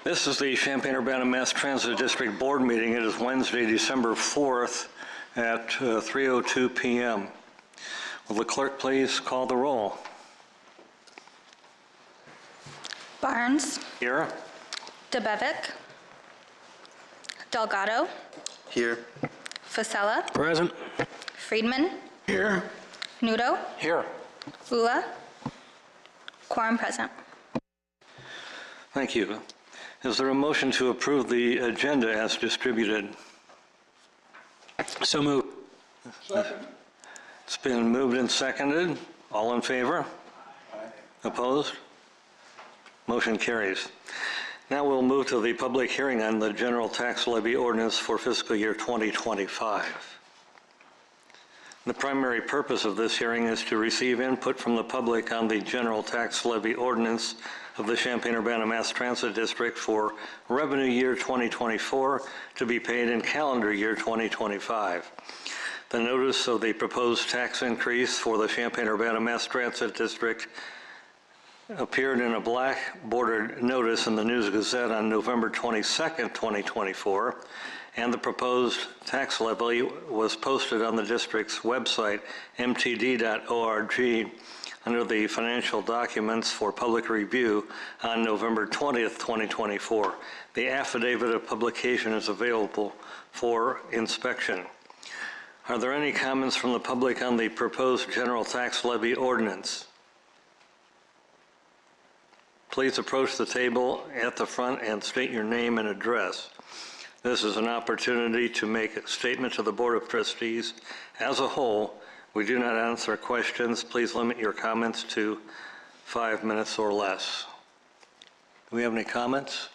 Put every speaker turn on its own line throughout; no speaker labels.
This is the Champaign-Urbana Mass Transit District Board meeting. It is Wednesday, December 4th at 3:02 p.m. Will the clerk please call the roll?
Barnes.
Here.
DeBevick. Delgado.
Here.
Fasella.
Present.
Friedman.
Here.
Nudo.
Here.
Ula. Quorum present.
Thank you. Is there a motion to approve the agenda as distributed?
So moved.
Second. It's been moved and seconded. All in favor? Aye. Opposed? Motion carries. Now we'll move to the public hearing on the general tax levy ordinance for fiscal year 2025. The primary purpose of this hearing is to receive input from the public on the general tax levy ordinance of the Champaign-Urbana Mass Transit District for revenue year 2024 to be paid in calendar year 2025. The notice of the proposed tax increase for the Champaign-Urbana Mass Transit District appeared in a black bordered notice in the News Gazette on November 22nd, 2024, and the proposed tax levy was posted on the district's website, mtd.org, under the financial documents for public review on November 20th, 2024. The affidavit of publication is available for inspection. Are there any comments from the public on the proposed general tax levy ordinance? Please approach the table at the front and state your name and address. This is an opportunity to make a statement to the Board of Trustees as a whole. We do not answer questions. Please limit your comments to 5 minutes or less. Do we have any comments?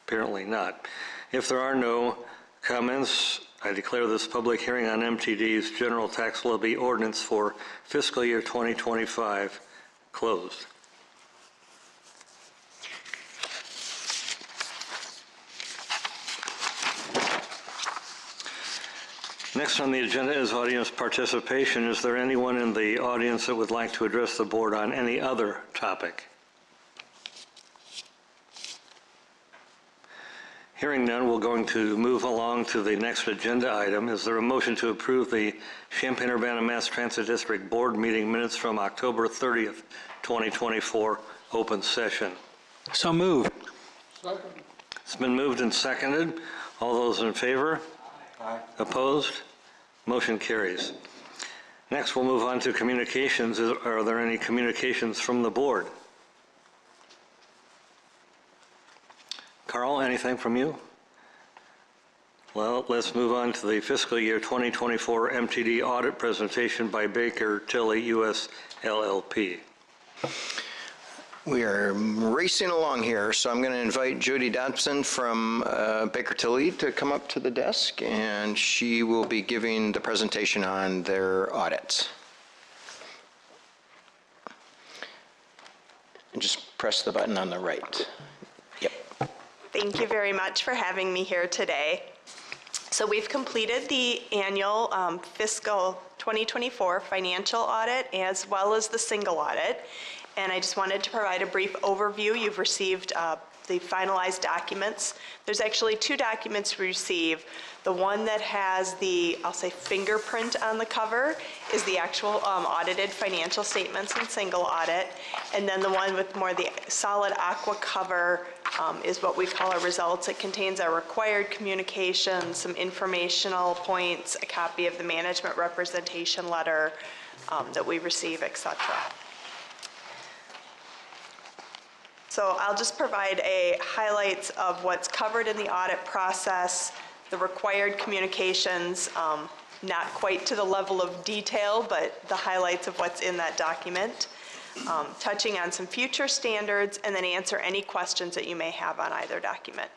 Apparently not. If there are no comments, I declare this public hearing on MTD's general tax levy ordinance for fiscal year 2025 closed. Next on the agenda is audience participation. Is there anyone in the audience that would like to address the board on any other topic? Hearing none, we're going to move along to the next agenda item. Is there a motion to approve the Champaign-Urbana Mass Transit District Board meeting minutes from October 30th, 2024, open session?
So moved.
Second. It's been moved and seconded. All those in favor? Aye. Opposed? Motion carries. Next, we'll move on to communications. Are there any communications from the board? Carl, anything from you? Well, let's move on to the fiscal year 2024 MTD audit presentation by Baker Tilly US LLP.
We are racing along here, so I'm going to invite Jody Dobson from Baker Tilly to come up to the desk, and she will be giving the presentation on their audits. And just press the button on the right. Yep.
Thank you very much for having me here today. So we've completed the annual fiscal 2024 financial audit as well as the single audit. And I just wanted to provide a brief overview. You've received the finalized documents. There's actually two documents we receive. The one that has the, I'll say, fingerprint on the cover is the actual audited financial statements and single audit. And then the one with more the solid aqua cover is what we call our results. It contains our required communications, some informational points, a copy of the management representation letter that we receive, etc. So I'll just provide a highlights of what's covered in the audit process, the required communications, not quite to the level of detail, but the highlights of what's in that document, touching on some future standards, and then answer any questions that you may have on either document.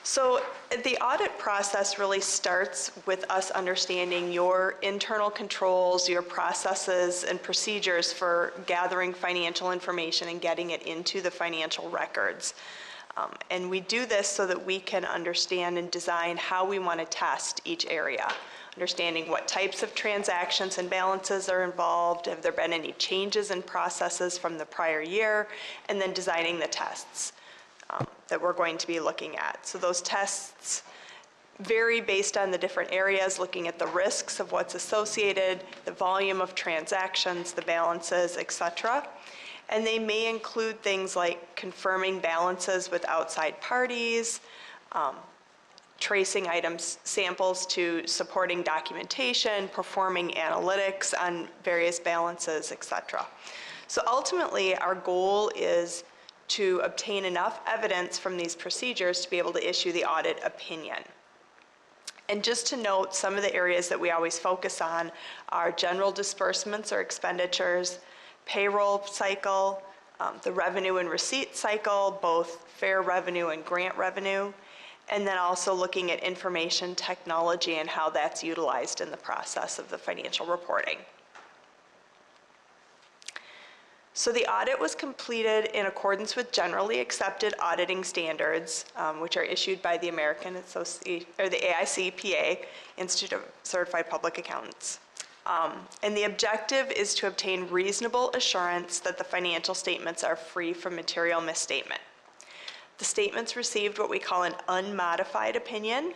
So the audit process really starts with us understanding your internal controls, your processes and procedures for gathering financial information and getting it into the financial records. And we do this so that we can understand and design how we want to test each area. Understanding what types of transactions and balances are involved, have there been any changes in processes from the prior year, and then designing the tests that we're going to be looking at. So those tests vary based on the different areas, looking at the risks of what's associated, the volume of transactions, the balances, et cetera. And they may include things like confirming balances with outside parties, tracing items, samples to supporting documentation, performing analytics on various balances, et cetera. So ultimately, our goal is to obtain enough evidence from these procedures to be able to issue the audit opinion. And just to note, some of the areas that we always focus on are general disbursements or expenditures, payroll cycle, the revenue and receipt cycle, both fair revenue and grant revenue, and then also looking at information technology and how that's utilized in the process of the financial reporting. So the audit was completed in accordance with generally accepted auditing standards, which are issued by the American Association, or the AICPA, Institute of Certified Public Accountants. And the objective is to obtain reasonable assurance that the financial statements are free from material misstatement. The statements received what we call an unmodified opinion.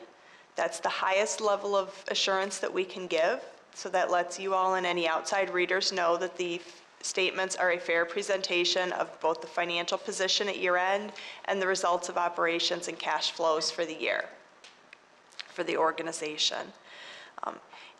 That's the highest level of assurance that we can give. So that lets you all and any outside readers know that the statements are a fair presentation of both the financial position at year end and the results of operations and cash flows for the year for the organization.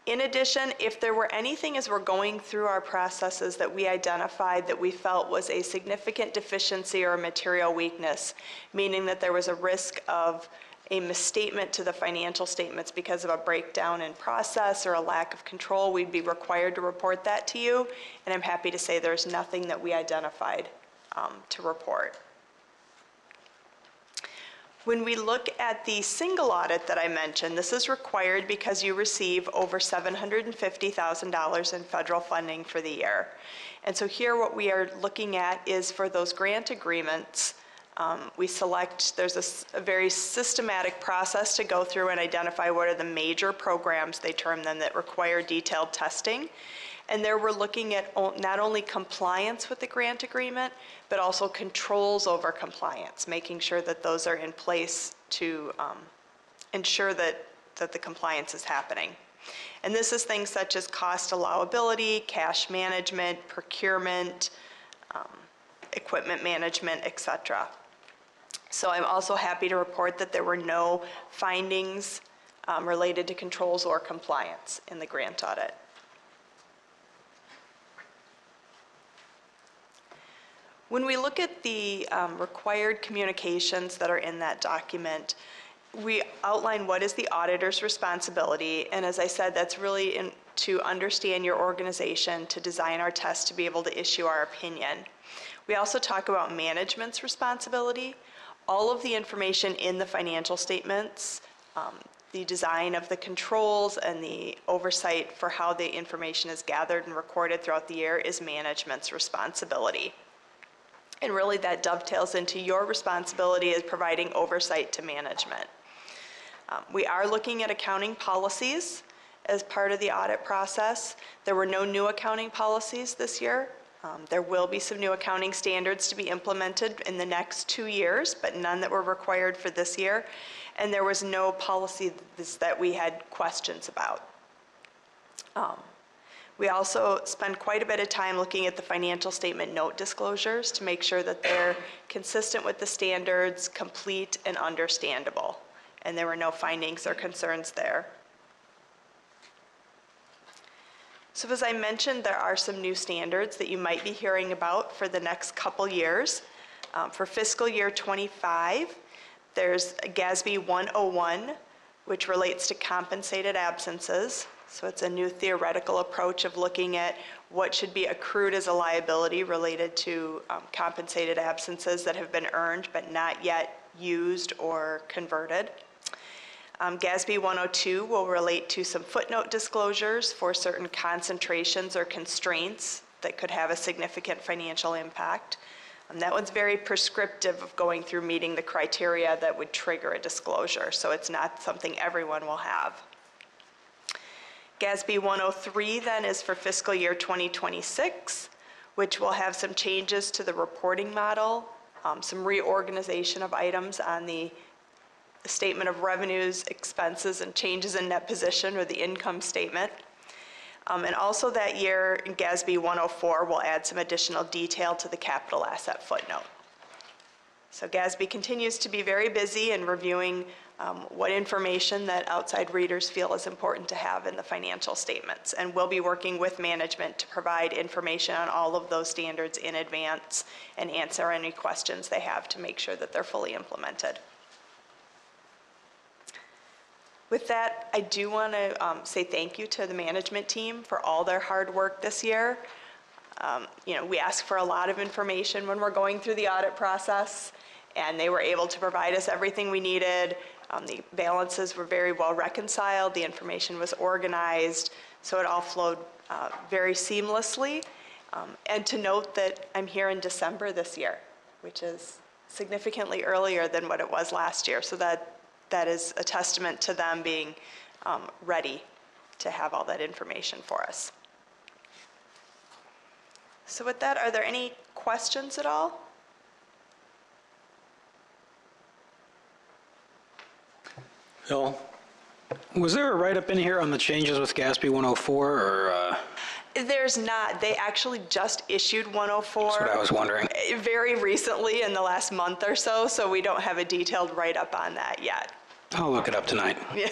In addition, if there were anything as we're going through our processes that we identified that we felt was a significant deficiency or a material weakness, meaning that there was a risk of a misstatement to the financial statements because of a breakdown in process or a lack of control, we'd be required to report that to you. And I'm happy to say there's nothing that we identified to report. When we look at the single audit that I mentioned, this is required because you receive over $750,000 in federal funding for the year. And so here what we are looking at is for those grant agreements, we select, there's a very systematic process to go through and identify what are the major programs, they term them, that require detailed testing. And there we're looking at not only compliance with the grant agreement, but also controls over compliance, making sure that those are in place to ensure that the compliance is happening. And this is things such as cost allowability, cash management, procurement, equipment management, et cetera. So I'm also happy to report that there were no findings related to controls or compliance in the grant audit. When we look at the required communications that are in that document, we outline what is the auditor's responsibility, and as I said, that's really to understand your organization, to design our test, to be able to issue our opinion. We also talk about management's responsibility. All of the information in the financial statements, the design of the controls and the oversight for how the information is gathered and recorded throughout the year is management's responsibility. And really that dovetails into your responsibility as providing oversight to management. We are looking at accounting policies as part of the audit process. There were no new accounting policies this year. There will be some new accounting standards to be implemented in the next 2 years, but none that were required for this year. And there was no policy that we had questions about. We also spend quite a bit of time looking at the financial statement note disclosures to make sure that they're consistent with the standards, complete, and understandable. And there were no findings or concerns there. So as I mentioned, there are some new standards that you might be hearing about for the next couple years. For fiscal year 25, there's GASB 101, which relates to compensated absences. So it's a new theoretical approach of looking at what should be accrued as a liability related to compensated absences that have been earned but not yet used or converted. GASB 102 will relate to some footnote disclosures for certain concentrations or constraints that could have a significant financial impact. That one's very prescriptive of going through meeting the criteria that would trigger a disclosure, so it's not something everyone will have. GASB 103 then is for fiscal year 2026, which will have some changes to the reporting model, some reorganization of items on the statement of revenues, expenses, and changes in net position or the income statement. And also that year, in GASB 104 will add some additional detail to the capital asset footnote. So GASB continues to be very busy in reviewing what information that outside readers feel is important to have in the financial statements. And we'll be working with management to provide information on all of those standards in advance and answer any questions they have to make sure that they're fully implemented. With that, I do want to say thank you to the management team for all their hard work this year. We ask for a lot of information when we're going through the audit process, and they were able to provide us everything we needed. The balances were very well reconciled, the information was organized, so it all flowed very seamlessly. And to note that I'm here in December this year, which is significantly earlier than what it was last year, so that is a testament to them being ready to have all that information for us. So with that, are there any questions at all?
Bill?
Was there a write-up in here on the changes with GASB 104, or?
There's not. They actually just issued 104.
That's what I was wondering.
Very recently, in the last month or so, so we don't have a detailed write-up on that yet.
I'll look it up tonight.
Yeah.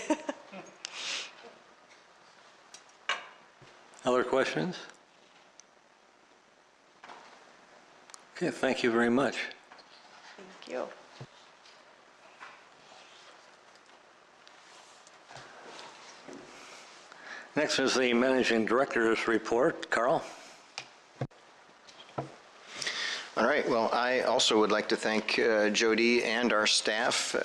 Other questions? Okay, thank you very much.
Thank you.
Next is the Managing Director's report. Carl?
All right, well, I also would like to thank Jody and our staff.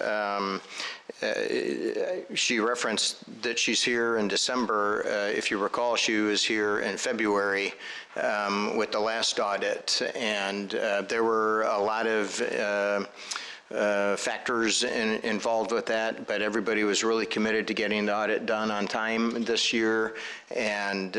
She referenced that she's here in December. If you recall, she was here in February with the last audit, and there were a lot of factors involved with that, but everybody was really committed to getting the audit done on time this year, and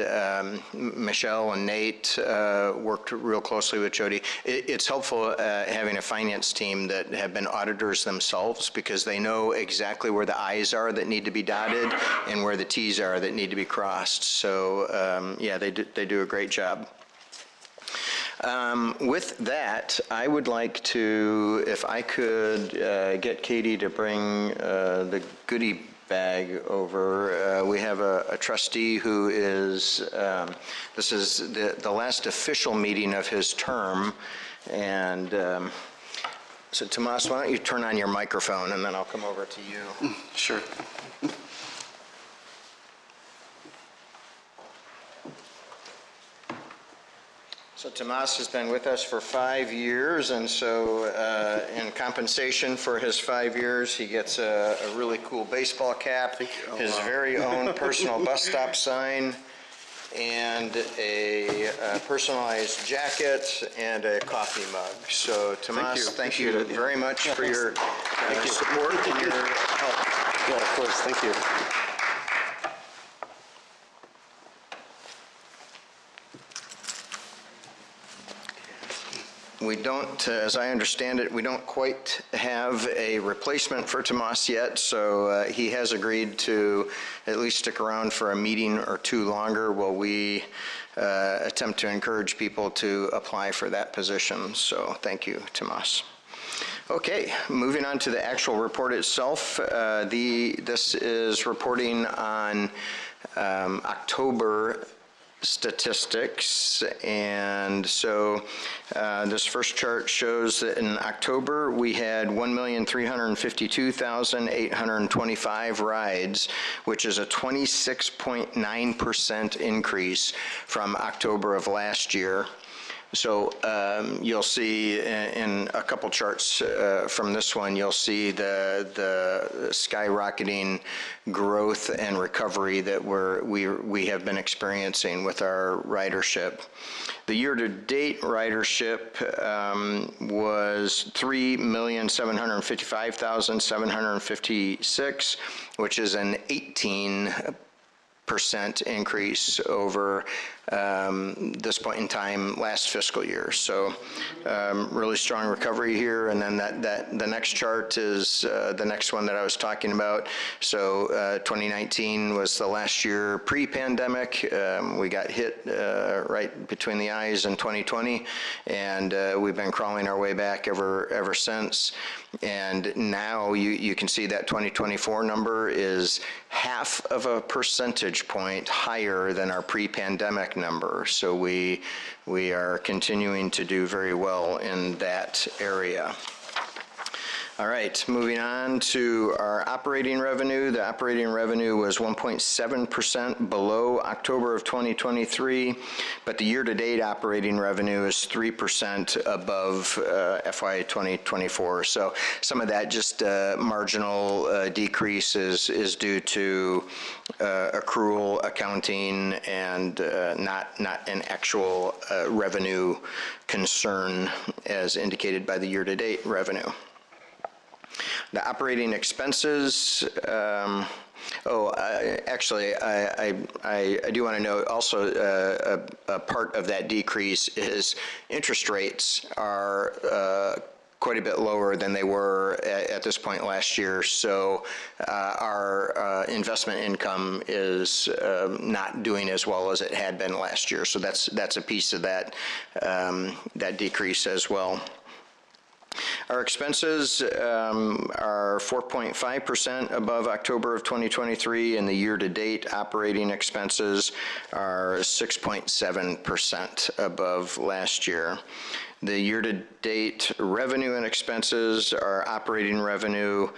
Michelle and Nate worked real closely with Jody. It's helpful having a finance team that have been auditors themselves, because they know exactly where the I's are that need to be dotted and where the T's are that need to be crossed. So yeah, they do a great job. With that, I would like to, if I could get Katie to bring the goodie bag over. We have a trustee who is, this is the last official meeting of his term, and so Tomas, why don't you turn on your microphone and then I'll come over to you.
Sure.
So Tomas has been with us for 5 years, and so in compensation for his 5 years, he gets a really cool baseball cap, his very own personal bus stop sign, and a personalized jacket and a coffee mug. So Tomas, thank you very much for your support and your help.
Yeah, of course. Thank you.
We don't, as I understand it, we don't quite have a replacement for Tomas yet, so he has agreed to at least stick around for a meeting or two longer while we attempt to encourage people to apply for that position. So thank you, Tomas. Okay, moving on to the actual report itself. This is reporting on October statistics, and so this first chart shows that in October we had 1,352,825 rides, which is a 26.9% increase from October of last year. So you'll see in a couple charts from this one, you'll see the skyrocketing growth and recovery that we have been experiencing with our ridership. The year-to-date ridership was 3,755,756, which is an 18% increase over this point in time last fiscal year. So really strong recovery here. And then the next chart is the next one that I was talking about. So 2019 was the last year pre-pandemic. We got hit right between the eyes in 2020, and we've been crawling our way back ever since. And now you can see that 2024 number is 0.5 percentage point higher than our pre-pandemic number. So we are continuing to do very well in that area. All right, moving on to our operating revenue. The operating revenue was 1.7% below October of 2023, but the year-to-date operating revenue is 3% above FY 2024. So some of that just marginal decrease is due to accrual accounting and not an actual revenue concern as indicated by the year-to-date revenue. The operating expenses, actually, I do want to note also a part of that decrease is interest rates are quite a bit lower than they were at this point last year. So our investment income is not doing as well as it had been last year. So that's a piece of that decrease as well. Our expenses are 4.5% above October of 2023, and the year-to-date operating expenses are 6.7% above last year. The year-to-date revenue and expenses, our operating revenues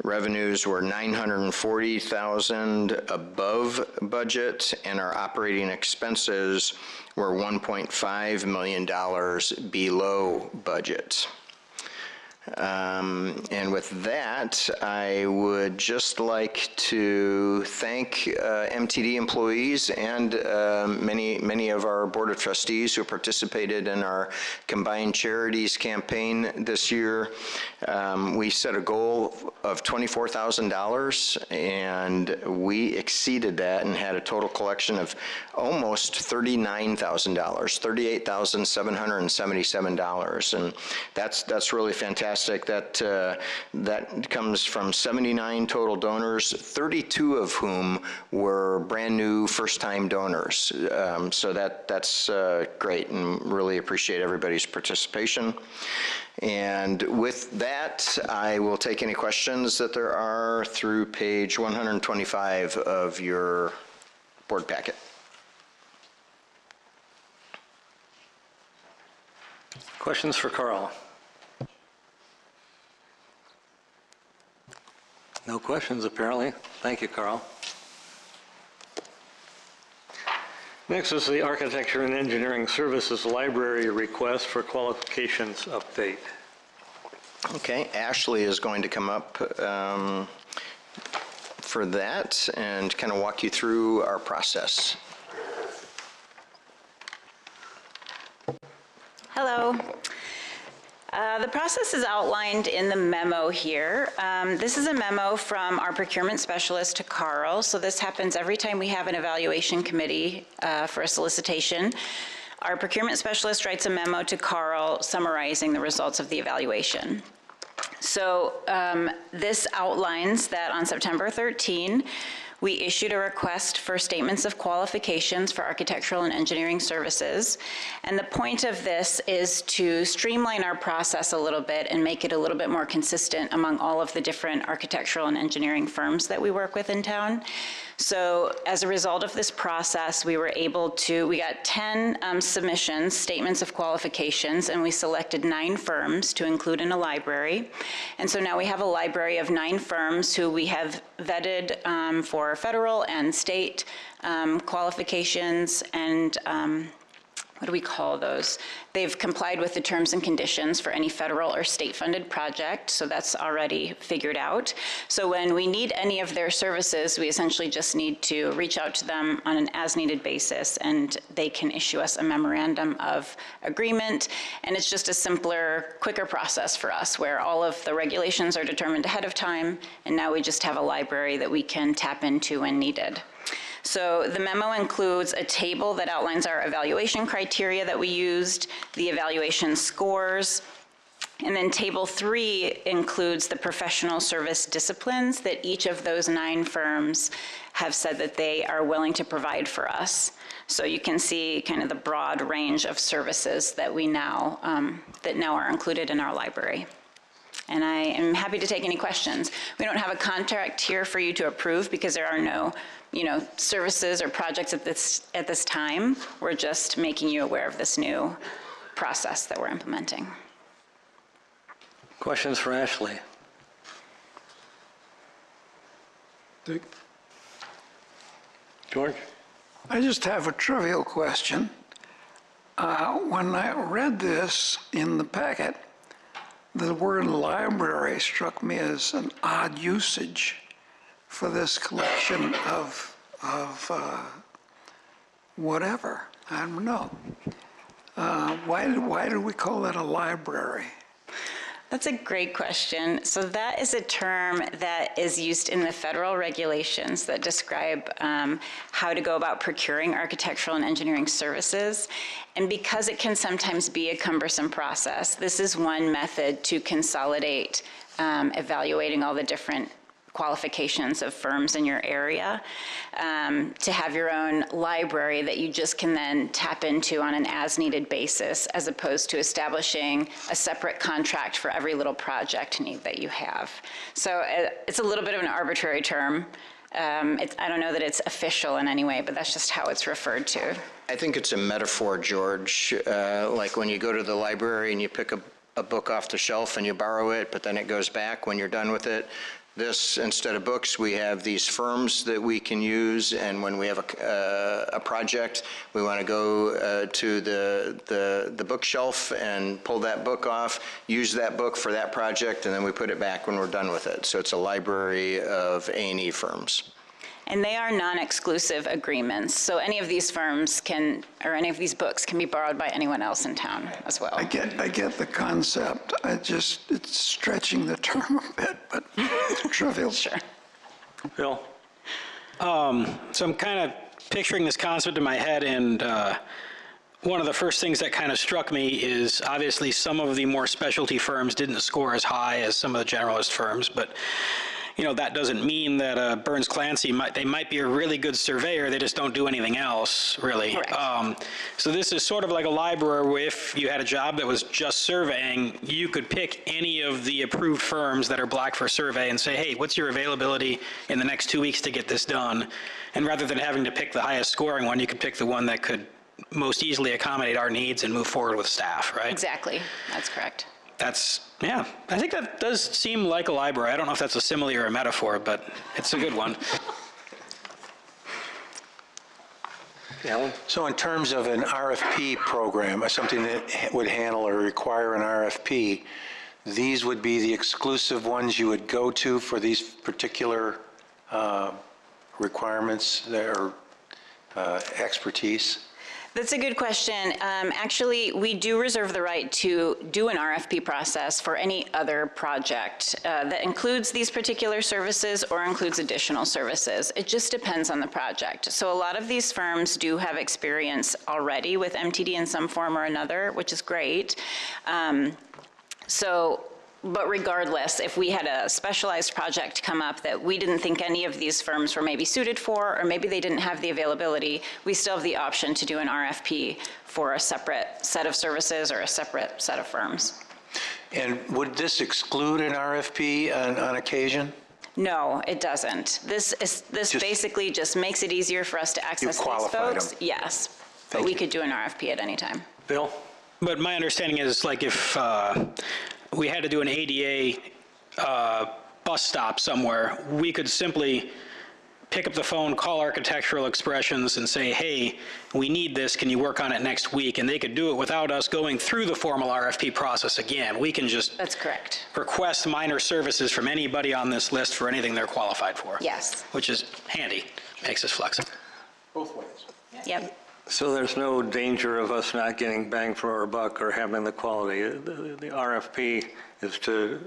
were $940,000 above budget, and our operating expenses were $1.5 million below budget. And with that, I would just like to thank MTD employees and many of our Board of Trustees who participated in our Combined Charities campaign this year. We set a goal of $24,000, and we exceeded that and had a total collection of almost $39,000, $38,777, and that's really fantastic. That comes from 79 total donors, 32 of whom were brand new first-time donors. So that's great, and really appreciate everybody's participation. And with that, I will take any questions that there are through page 125 of your board packet.
Questions for Carl? No questions, apparently. Thank you, Carl. Next is the Architecture and Engineering Services Library request for qualifications update.
Okay, Ashley is going to come up for that and kind of walk you through our process.
Hello. The process is outlined in the memo here. This is a memo from our procurement specialist to Carl. So this happens every time we have an evaluation committee for a solicitation. Our procurement specialist writes a memo to Carl summarizing the results of the evaluation. So this outlines that on September 13, we issued a request for statements of qualifications for architectural and engineering services. And the point of this is to streamline our process a little bit and make it a little bit more consistent among all of the different architectural and engineering firms that we work with in town. So as a result of this process, we got 10 submissions, statements of qualifications, and we selected 9 firms to include in a library. And so now we have a library of 9 firms who we have vetted for federal and state qualifications and what do we call those? They've complied with the terms and conditions for any federal or state-funded project, so that's already figured out. So when we need any of their services, we essentially just need to reach out to them on an as-needed basis, and they can issue us a memorandum of agreement. And it's just a simpler, quicker process for us, where all of the regulations are determined ahead of time, and now we just have a library that we can tap into when needed. So the memo includes a table that outlines our evaluation criteria that we used, the evaluation scores, and then Table 3 includes the professional service disciplines that each of those 9 firms have said that they are willing to provide for us. So you can see kind of the broad range of services that we now, that now are included in our library. And I am happy to take any questions. We don't have a contract here for you to approve because there are no, services or projects at this time. We're just making you aware of this new process that we're implementing.
Questions for Ashley?
Dick?
George?
I just have a trivial question. When I read this in the packet, the word library struck me as an odd usage for this collection of whatever. I don't know. Why do we call that a library?
That's a great question. So that is a term that is used in the federal regulations that describe how to go about procuring architectural and engineering services. And because it can sometimes be a cumbersome process, this is one method to consolidate evaluating all the different qualifications of firms in your area, to have your own library that you just can then tap into on an as-needed basis, as opposed to establishing a separate contract for every little project need that you have. So it's a little bit of an arbitrary term. I don't know that it's official in any way, but that's just how it's referred to.
I think it's a metaphor, George, like when you go to the library and you pick a book off the shelf and you borrow it, but then it goes back when you're done with it. This, instead of books, we have these firms that we can use, and when we have a project, we want to go to the bookshelf and pull that book off, use that book for that project, and then we put it back when we're done with it. So it's a library of A&E firms.
And they are non-exclusive agreements, so any of these firms can, or any of these books can be borrowed by anyone else in town as well.
I get the concept. It's stretching the term a bit, but it's trivial.
Sure.
Bill?
So I'm kind of picturing this concept in my head, and one of the first things that kind of struck me is obviously some of the more specialty firms didn't score as high as some of the generalist firms, but that doesn't mean that Burns Clancy might be a really good surveyor, they just don't do anything else, really.
Correct.
So this is sort of like a library where if you had a job that was just surveying, you could pick any of the approved firms that are black for survey and say, hey, what's your availability in the next 2 weeks to get this done? And rather than having to pick the highest scoring one, you could pick the one that could most easily accommodate our needs and move forward with staff, right?
Exactly, that's correct.
Yeah, I think that does seem like a library. I don't know if that's a simile or a metaphor, but it's a good one.
Alan?
So in terms of an RFP program, or something that would handle or require an RFP, these would be the exclusive ones you would go to for these particular requirements or expertise?
That's a good question. Actually, we do reserve the right to do an RFP process for any other project that includes these particular services or includes additional services. It just depends on the project. So a lot of these firms do have experience already with MTD in some form or another, which is great. But regardless, if we had a specialized project come up that we didn't think any of these firms were maybe suited for, or maybe they didn't have the availability, we still have the option to do an RFP for a separate set of services or a separate set of firms.
And would this exclude an RFP on occasion?
No, it doesn't. This basically just makes it easier for us to access these folks.
Them.
Yes, but we could do an RFP at any time.
Bill?
But my understanding is, like, if we had to do an ADA bus stop somewhere, we could simply pick up the phone, call Architectural Expressions and say, hey, we need this, can you work on it next week? And they could do it without us going through the formal RFP process again. We can just
That's correct.
request minor services from anybody on this list for anything they're qualified for.
Yes.
Which is handy, makes us flexible.
Yep.
So there's no danger of us not getting bang for our buck or having the quality. The RFP is to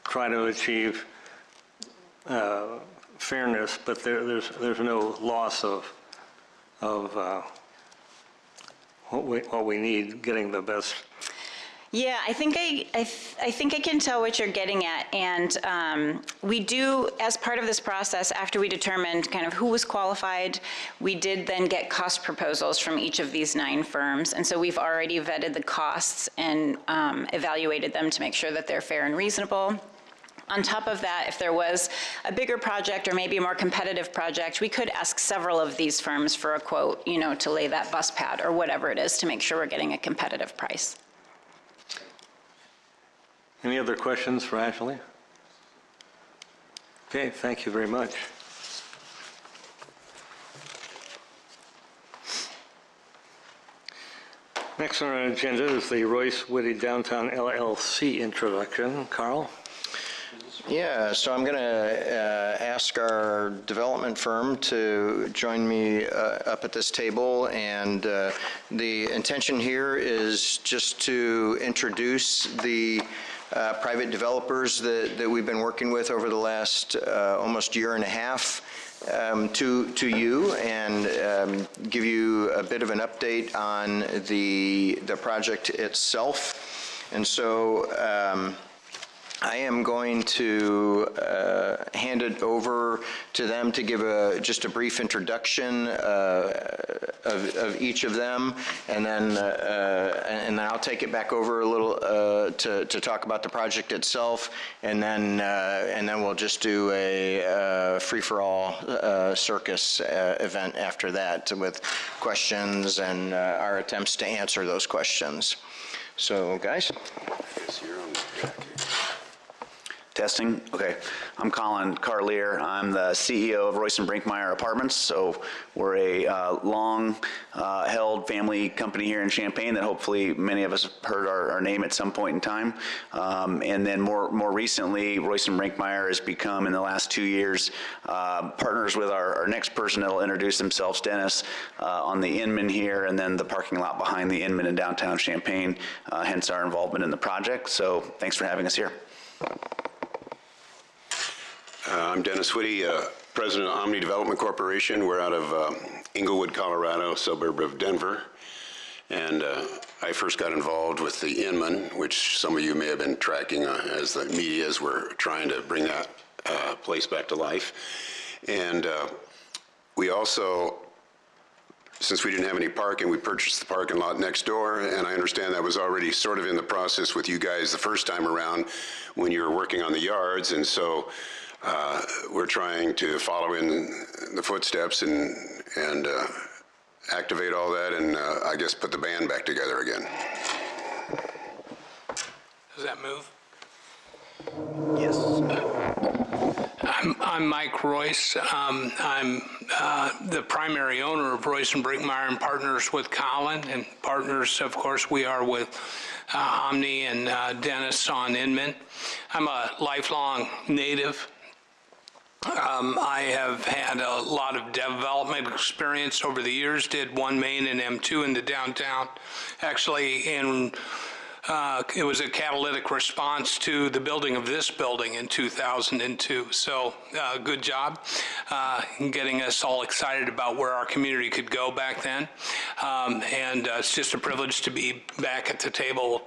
try to achieve fairness, but there's no loss of what we need, getting the best.
Yeah, I think I think I can tell what you're getting at, and we do, as part of this process, after we determined kind of who was qualified, we did then get cost proposals from each of these 9 firms, and so we've already vetted the costs and evaluated them to make sure that they're fair and reasonable. On top of that, if there was a bigger project or maybe a more competitive project, we could ask several of these firms for a quote, you know, to lay that bus pad or whatever it is to make sure we're getting a competitive price.
Any other questions for Ashley? Okay, thank you very much. Next on our agenda is the Royce Whitty Downtown LLC introduction. Carl?
Yeah, so I'm going to ask our development firm to join me up at this table, and the intention here is just to introduce the private developers that we've been working with over the last almost year and a half to you, and give you a bit of an update on the project itself. And so I am going to hand it over to them to give just a brief introduction of each of them, and then I'll take it back over a little to talk about the project itself, and then we'll just do a free-for-all circus event after that with questions and our attempts to answer those questions. So, guys.
Testing. Okay. I'm Colin Carlier. I'm the CEO of Royce and Brinkmeyer Apartments. So we're a long-held family company here in Champaign that hopefully many of us have heard our name at some point in time. And then more recently, Royce and Brinkmeyer has become, in the last 2 years, partners with our next person that will introduce themselves, Dennis, on the Inman here, and then the parking lot behind the Inman in downtown Champaign, hence our involvement in the project. So thanks for having us here.
I'm Dennis Whitty, President of Omni Development Corporation. We're out of Inglewood, Colorado, suburb of Denver. And I first got involved with the Inman, which some of you may have been tracking as the media as we're trying to bring that place back to life. And we also, since we didn't have any parking, we purchased the parking lot next door, and I understand that was already sort of in the process with you guys the first time around when you were working on the yards, and so we're trying to follow in the footsteps and activate all that, and I guess put the band back together again.
Does that move?
Yes.
I'm Mike Royce. I'm the primary owner of Royce and Brinkmeyer and partners with Colin, and partners, of course, we are with Omni and Dennis on Inman. I'm a lifelong native. I have had a lot of development experience over the years, did 1 Main and M2 in the downtown. Actually, it was a catalytic response to the building of this building in 2002. So good job getting us all excited about where our community could go back then. And it's just a privilege to be back at the table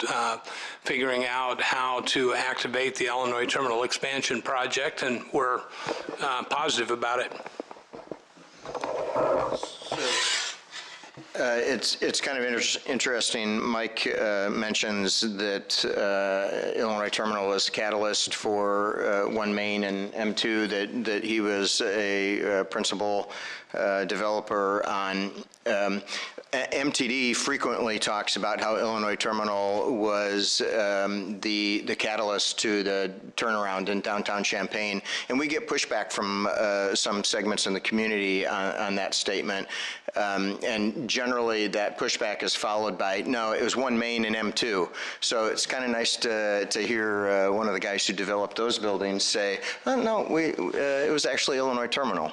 figuring out how to activate the Illinois Terminal Expansion Project, and we're positive about it.
It's kind of interesting. Mike mentions that Illinois Terminal is a catalyst for 1 Main and M2, that he was a principal developer on. MTD frequently talks about how Illinois Terminal was the catalyst to the turnaround in downtown Champaign, and we get pushback from some segments in the community on that statement. And generally, that pushback is followed by, no, it was one main and M2. So it's kind of nice to hear one of the guys who developed those buildings say, oh, no, it was actually Illinois Terminal.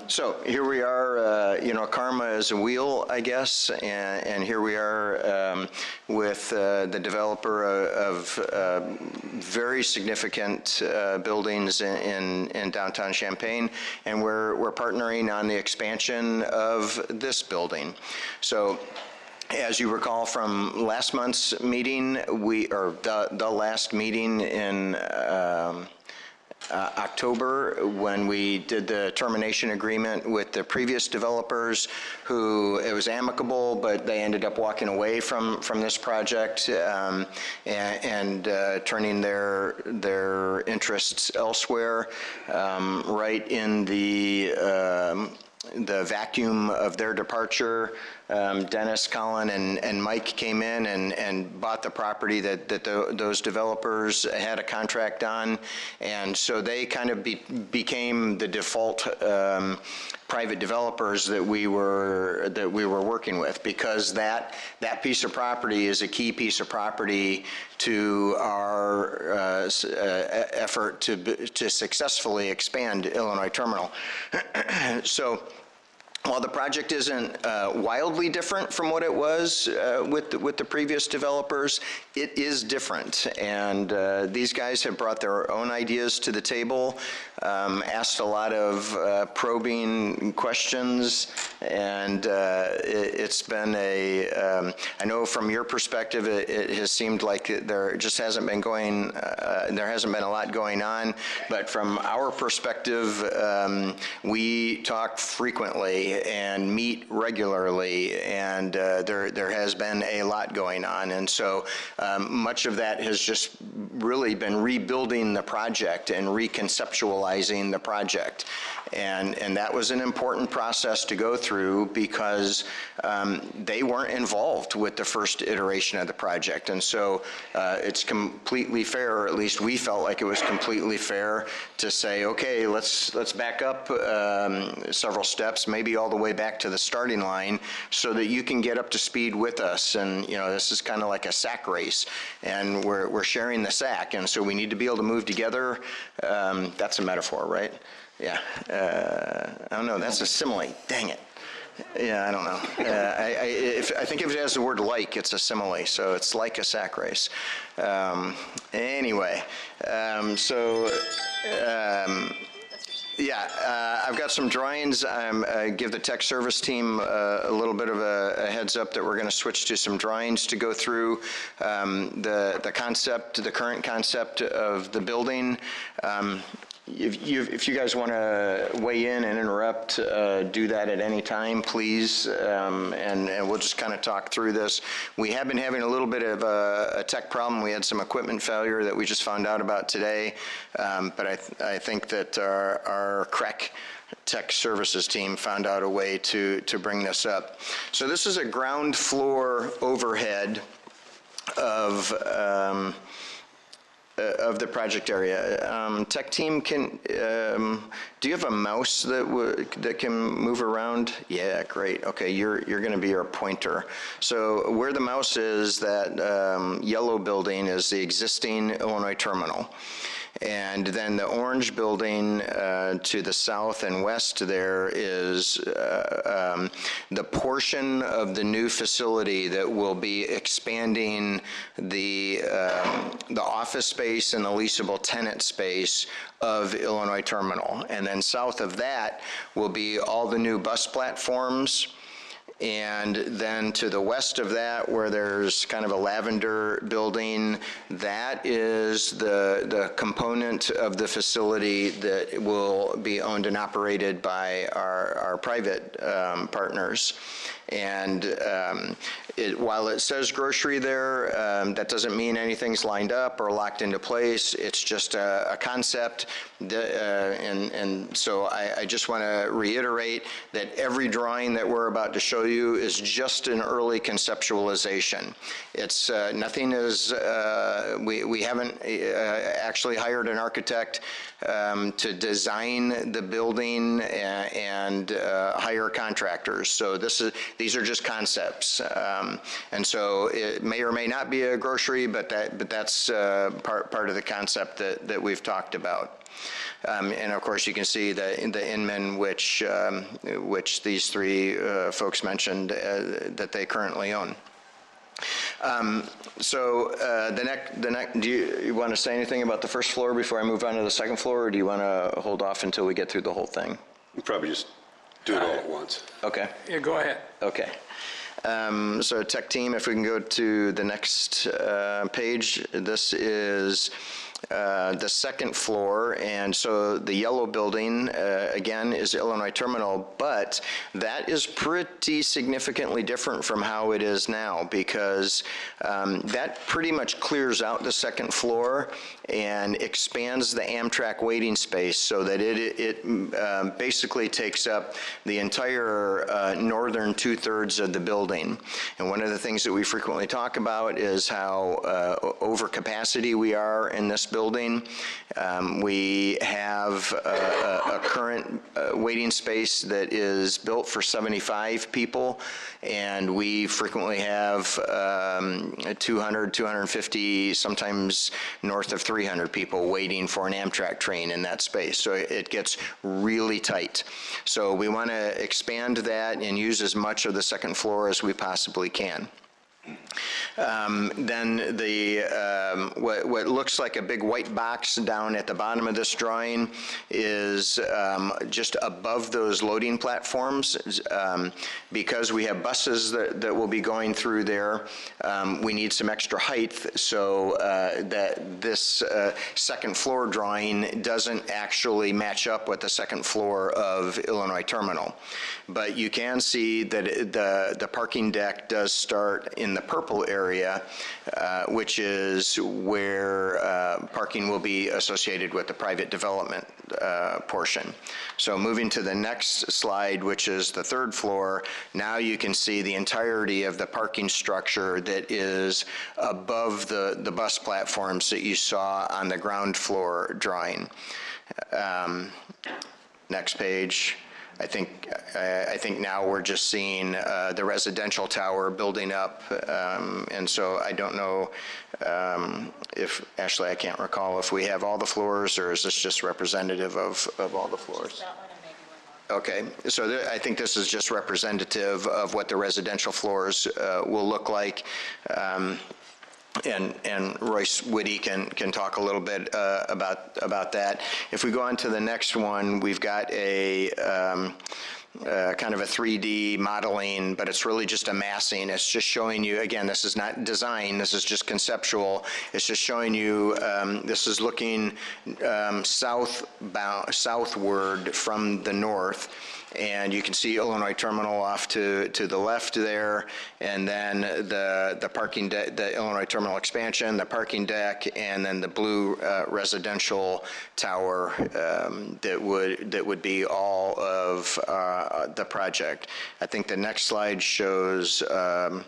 So here we are, karma is a wheel, I guess, and here we are with the developer of very significant buildings in downtown Champaign, and we're partnering on the expansion of this building. So, as you recall from last month's meeting, the last meeting in October, when we did the termination agreement with the previous developers, who it was amicable, but they ended up walking away from this project and turning their interests elsewhere, right in the vacuum of their departure. Dennis, Colin, and Mike came in and bought the property that those developers had a contract on, and so they kind of became the default private developers that we were working with, because that piece of property is a key piece of property to our effort to successfully expand Illinois Terminal. So, while the project isn't wildly different from what it was with the previous developers, it is different. And these guys have brought their own ideas to the table, asked a lot of probing questions, and it's been I know from your perspective, it has seemed like there just hasn't been there hasn't been a lot going on, but from our perspective, we talk frequently and meet regularly, and there has been a lot going on, and so much of that has just really been rebuilding the project and reconceptualizing the project, and that was an important process to go through, because they weren't involved with the first iteration of the project, and so it's completely fair, or at least we felt like it was completely fair, to say, okay, let's back up several steps, maybe all the way back to the starting line, so that you can get up to speed with us. And this is kind of like a sack race, and we're sharing the sack, and so we need to be able to move together. That's a metaphor, right? Yeah. I don't know. That's a simile. Dang it. Yeah, I don't know. I think if it has the word like, it's a simile, so it's like a sack race. Anyway, yeah, I've got some drawings. I give the tech service team a little bit of a heads up that we're going to switch to some drawings to go through the concept, the current concept of the building. If you guys want to weigh in and interrupt, do that at any time, please, and we'll just kind of talk through this. We have been having a little bit of a tech problem. We had some equipment failure that we just found out about today, but I think that our CREC tech services team found out a way to bring this up. So this is a ground floor overhead of the project area. Tech team, do you have a mouse that can move around? Yeah, great. Okay, you're going to be our pointer. So where the mouse is, that yellow building is the existing Illinois Terminal. And then the orange building to the south and west there is the portion of the new facility that will be expanding the office space and the leasable tenant space of Illinois Terminal. And then south of that will be all the new bus platforms. And then to the west of that, where there's kind of a lavender building, that is the component of the facility that will be owned and operated by our private partners. And while it says grocery there, that doesn't mean anything's lined up or locked into place. It's just a concept. And so I just want to reiterate that every drawing that we're about to show you is just an early conceptualization. It's nothing is, we haven't actually hired an architect to design the building and hire contractors. So these are just concepts. And so it may or may not be a grocery, but that's part of the concept that we've talked about. And of course, you can see the Inman, which these three folks mentioned that they currently own. Do you want to say anything about the first floor before I move on to the second floor, or do you want to hold off until we get through the whole thing?
We'll probably just do it all at once.
Okay.
Yeah, go ahead.
Okay. So tech team, if we can go to the next page. This is the second floor, and so the yellow building, again, is Illinois Terminal, but that is pretty significantly different from how it is now, because that pretty much clears out the second floor and expands the Amtrak waiting space so that it basically takes up the entire northern two-thirds of the building. And one of the things that we frequently talk about is how over capacity we are in this building. We have a current waiting space that is built for 75 people, and we frequently have 200, 250, sometimes north of 300 people waiting for an Amtrak train in that space. So it gets really tight. So we want to expand that and use as much of the second floor as we possibly can. Then what looks like a big white box down at the bottom of this drawing is just above those loading platforms. Because we have buses that will be going through there, we need some extra height so that this second floor drawing doesn't actually match up with the second floor of Illinois Terminal. But you can see that the parking deck does start in the purple area, which is where parking will be associated with the private development portion. So moving to the next slide, which is the third floor, now you can see the entirety of the parking structure that is above the bus platforms that you saw on the ground floor drawing. Next page. I think now we're just seeing the residential tower building up, and so I don't know if, Ashley, I can't recall if we have all the floors, or is this just representative of all the floors? Okay, so I think this is just representative of what the residential floors will look like. And Royce Whitty can talk a little bit about that. If we go on to the next one, we've got a kind of a 3D modeling, but it's really just a massing. It's just showing you, again, this is not design, this is just conceptual. It's just showing you, this is looking southward from the north. And you can see Illinois Terminal off to the left there, and then the parking deck, the Illinois Terminal expansion, the parking deck, and then the blue residential tower that would be all of the project. I think the next slide shows a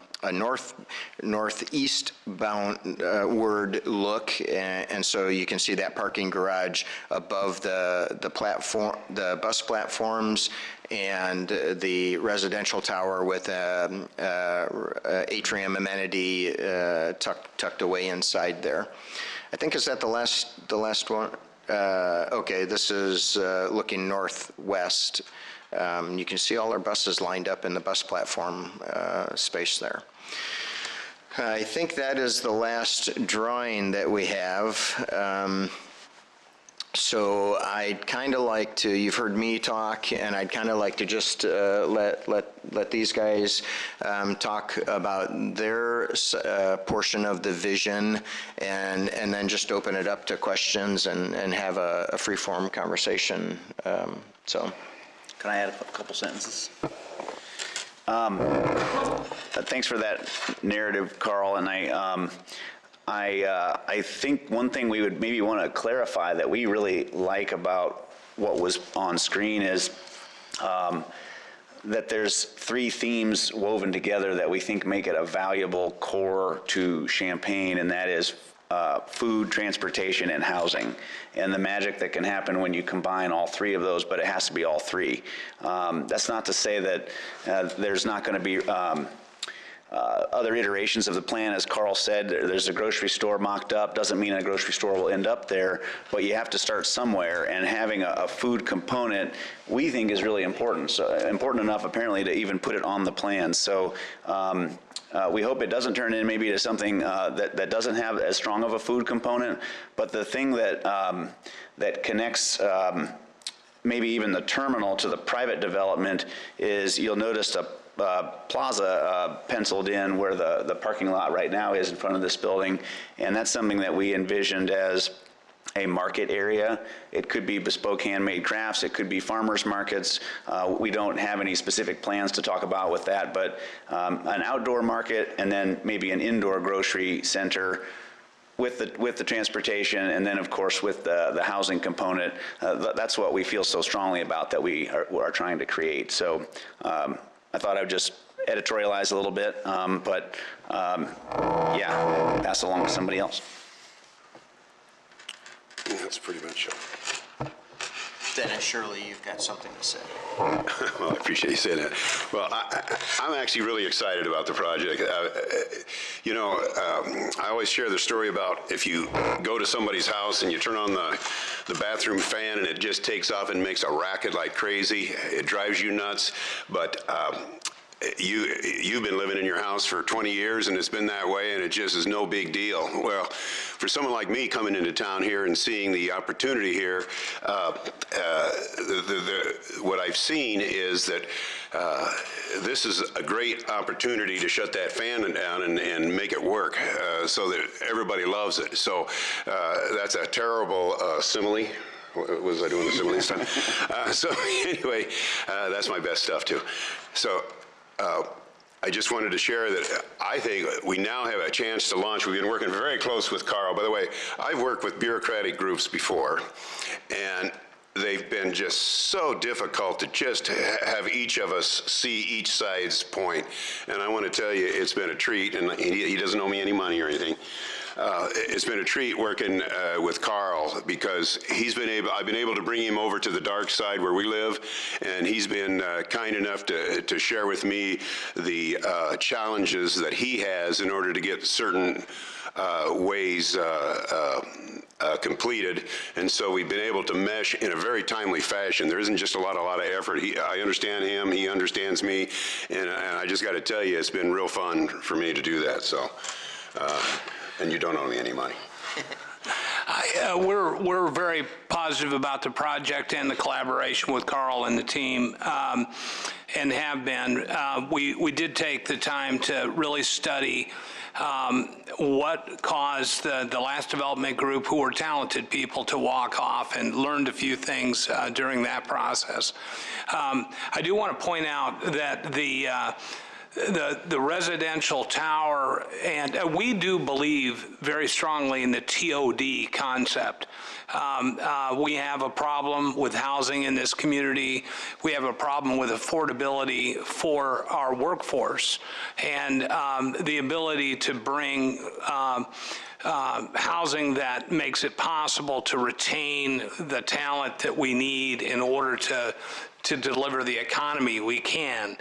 northeast boundward look, and so you can see that parking garage above the platform, the bus platforms, and the residential tower with atrium amenity tucked away inside there. I think, is that the last one? Okay, this is looking northwest. You can see all our buses lined up in the bus platform space there. I think that is the last drawing that we have. So I'd kind of like to, you've heard me talk, and I'd kind of like to just let these guys talk about their portion of the vision, and then just open it up to questions and have a free-form conversation. So.
Can I add a couple sentences? Thanks for that narrative, Carl. And I think one thing we would maybe want to clarify that we really like about what was on screen is that there's 3 themes woven together that we think make it a valuable core to Champaign, and that is food, transportation, and housing, and the magic that can happen when you combine all 3 of those, but it has to be all 3. That's not to say that there's not going to be other iterations of the plan. As Carl said, there's a grocery store mocked up. Doesn't mean a grocery store will end up there, but you have to start somewhere, and having a food component we think is really important. So important enough apparently to even put it on the plan. So we hope it doesn't turn in maybe to something that doesn't have as strong of a food component, but the thing that that connects maybe even the terminal to the private development is you'll notice a plaza penciled in where the parking lot right now is in front of this building, and that's something that we envisioned as a market area. It could be bespoke handmade crafts, it could be farmers markets. We don't have any specific plans to talk about with that, but an outdoor market and then maybe an indoor grocery center with the transportation, and then of course with the housing component. That's what we feel so strongly about that we are trying to create. So I thought I would just editorialize a little bit, but yeah, pass it along to somebody else.
That's pretty much it.
Dennis, surely you've got something to say.
Well, I appreciate you saying that. Well, I'm actually really excited about the project. You know, I always share the story about if you go to somebody's house and you turn on the bathroom fan and it just takes off and makes a racket like crazy. It drives you nuts. But you've been living in your house for 20 years and it's been that way and it just is no big deal. Well, for someone like me coming into town here and seeing the opportunity here, what I've seen is that this is a great opportunity to shut that fan down and make it work so that everybody loves it. So that's a terrible simile. Was I doing the simile this time? So anyway, that's my best stuff too. So I just wanted to share that I think we now have a chance to launch. We've been working very close with Carl. By the way, I've worked with bureaucratic groups before, and they've been just so difficult to just have each of us see each side's point. And I want to tell you, it's been a treat, and he doesn't owe me any money or anything. It's been a treat working with Carl because I've been able to bring him over to the dark side where we live, and he's been kind enough to share with me the challenges that he has in order to get certain ways completed, and so we've been able to mesh in a very timely fashion. There isn't just a lot of effort. I understand him, he understands me, and I just got to tell you, it's been real fun for me to do that. So. And you don't owe me any money.
We're very positive about the project and the collaboration with Carl and the team, and have been. We did take the time to really study what caused the last development group, who were talented people, to walk off, and learned a few things during that process. I do want to point out that the residential tower, and we do believe very strongly in the TOD concept. We have a problem with housing in this community. We have a problem with affordability for our workforce, and the ability to bring housing that makes it possible to retain the talent that we need in order to deliver the economy we can.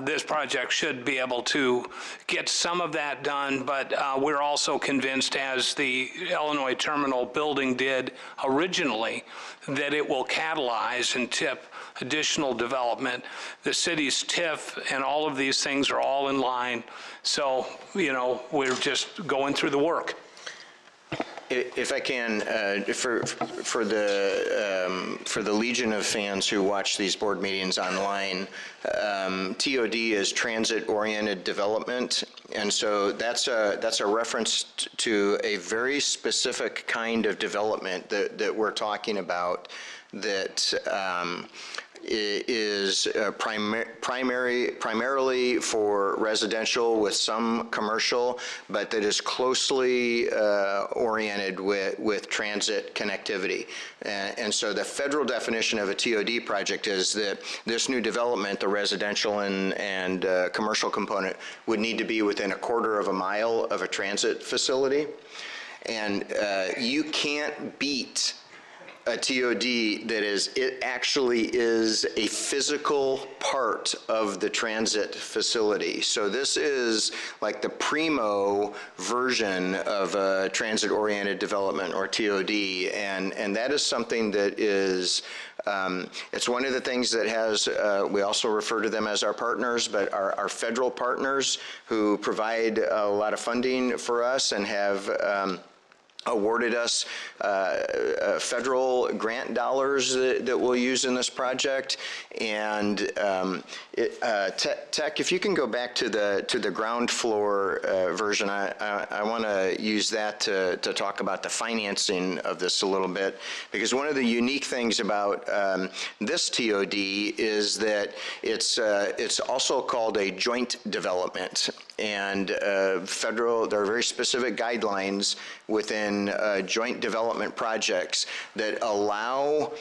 This project should be able to get some of that done, but we're also convinced, as the Illinois Terminal building did originally, that it will catalyze and tip additional development. The city's TIF and all of these things are all in line. So, you know, we're just going through the work.
If I can, for the legion of fans who watch these board meetings online, TOD is transit-oriented development, and so that's a reference to a very specific kind of development that we're talking about that is primarily for residential with some commercial, but that is closely oriented with transit connectivity. And so the federal definition of a TOD project is that this new development, the residential and commercial component, would need to be within a quarter of a mile of a transit facility. And you can't beat a TOD that actually is a physical part of the transit facility. So this is like the primo version of a transit-oriented development, or TOD, and that is something that is, it's one of the things that has, we also refer to them as our partners, but our federal partners who provide a lot of funding for us and have awarded us federal grant dollars that we'll use in this project. And Tech, if you can go back to the ground floor version, I want to use that to talk about the financing of this a little bit, because one of the unique things about this TOD is that it's also called a joint development. And there are very specific guidelines within joint development projects that allow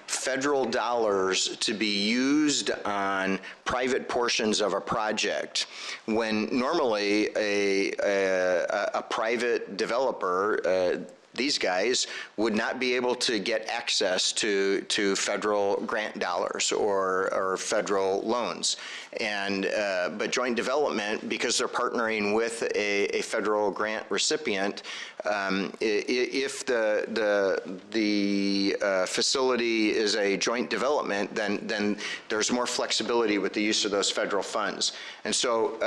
federal dollars to be used on private portions of a project, when normally a private developer, these guys, would not be able to get access to federal grant dollars or federal loans. And but joint development, because they're partnering with a federal grant recipient, if the facility is a joint development, then there's more flexibility with the use of those federal funds. And so,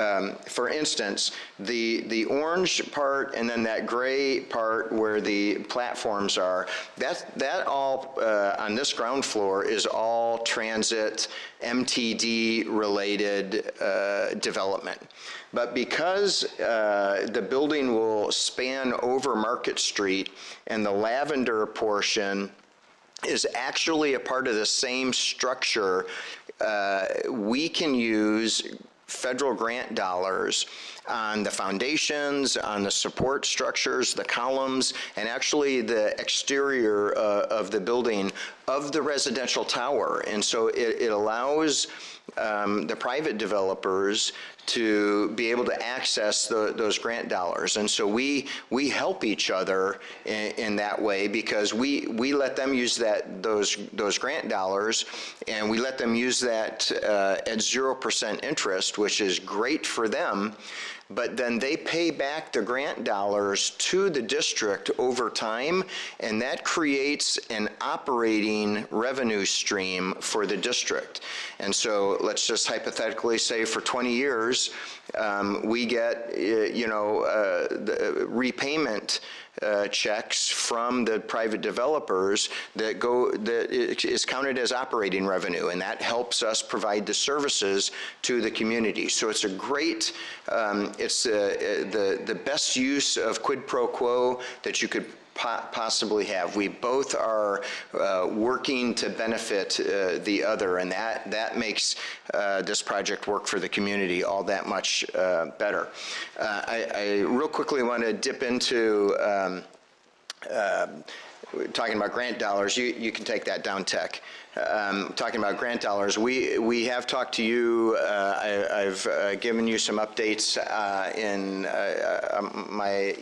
for instance, the orange part and then that gray part where the platforms are, that all on this ground floor is all transit MTD related development. But because the building will span over Market Street and the lavender portion is actually a part of the same structure, we can use federal grant dollars on the foundations, on the support structures, the columns, and actually the exterior of the building of the residential tower. And so it allows the private developers to be able to access those grant dollars. And so we help each other in that way, because we let them use those grant dollars, and we let them use that at 0% interest, which is great for them. But then they pay back the grant dollars to the district over time, and that creates an operating revenue stream for the district. And so let's just hypothetically say for 20 years, we get, the repayment checks from the private developers that is counted as operating revenue, and that helps us provide the services to the community. So it's a great, it's the best use of quid pro quo that you could possibly have. We both are working to benefit the other, and that makes this project work for the community all that much better. I real quickly want to dip into talking about grant dollars. You can take that down, Tech. Talking about grant dollars, we have talked to you. I've given you some updates in my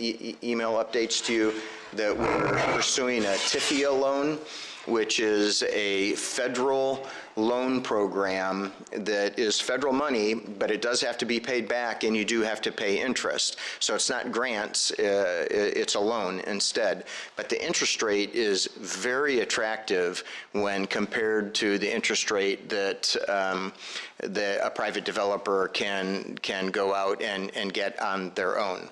email updates to you that we're pursuing a TIFIA loan, which is a federal loan program that is federal money, but it does have to be paid back, and you do have to pay interest. So it's not grants, it's a loan instead. But the interest rate is very attractive when compared to the interest rate that a private developer can go out and get on their own.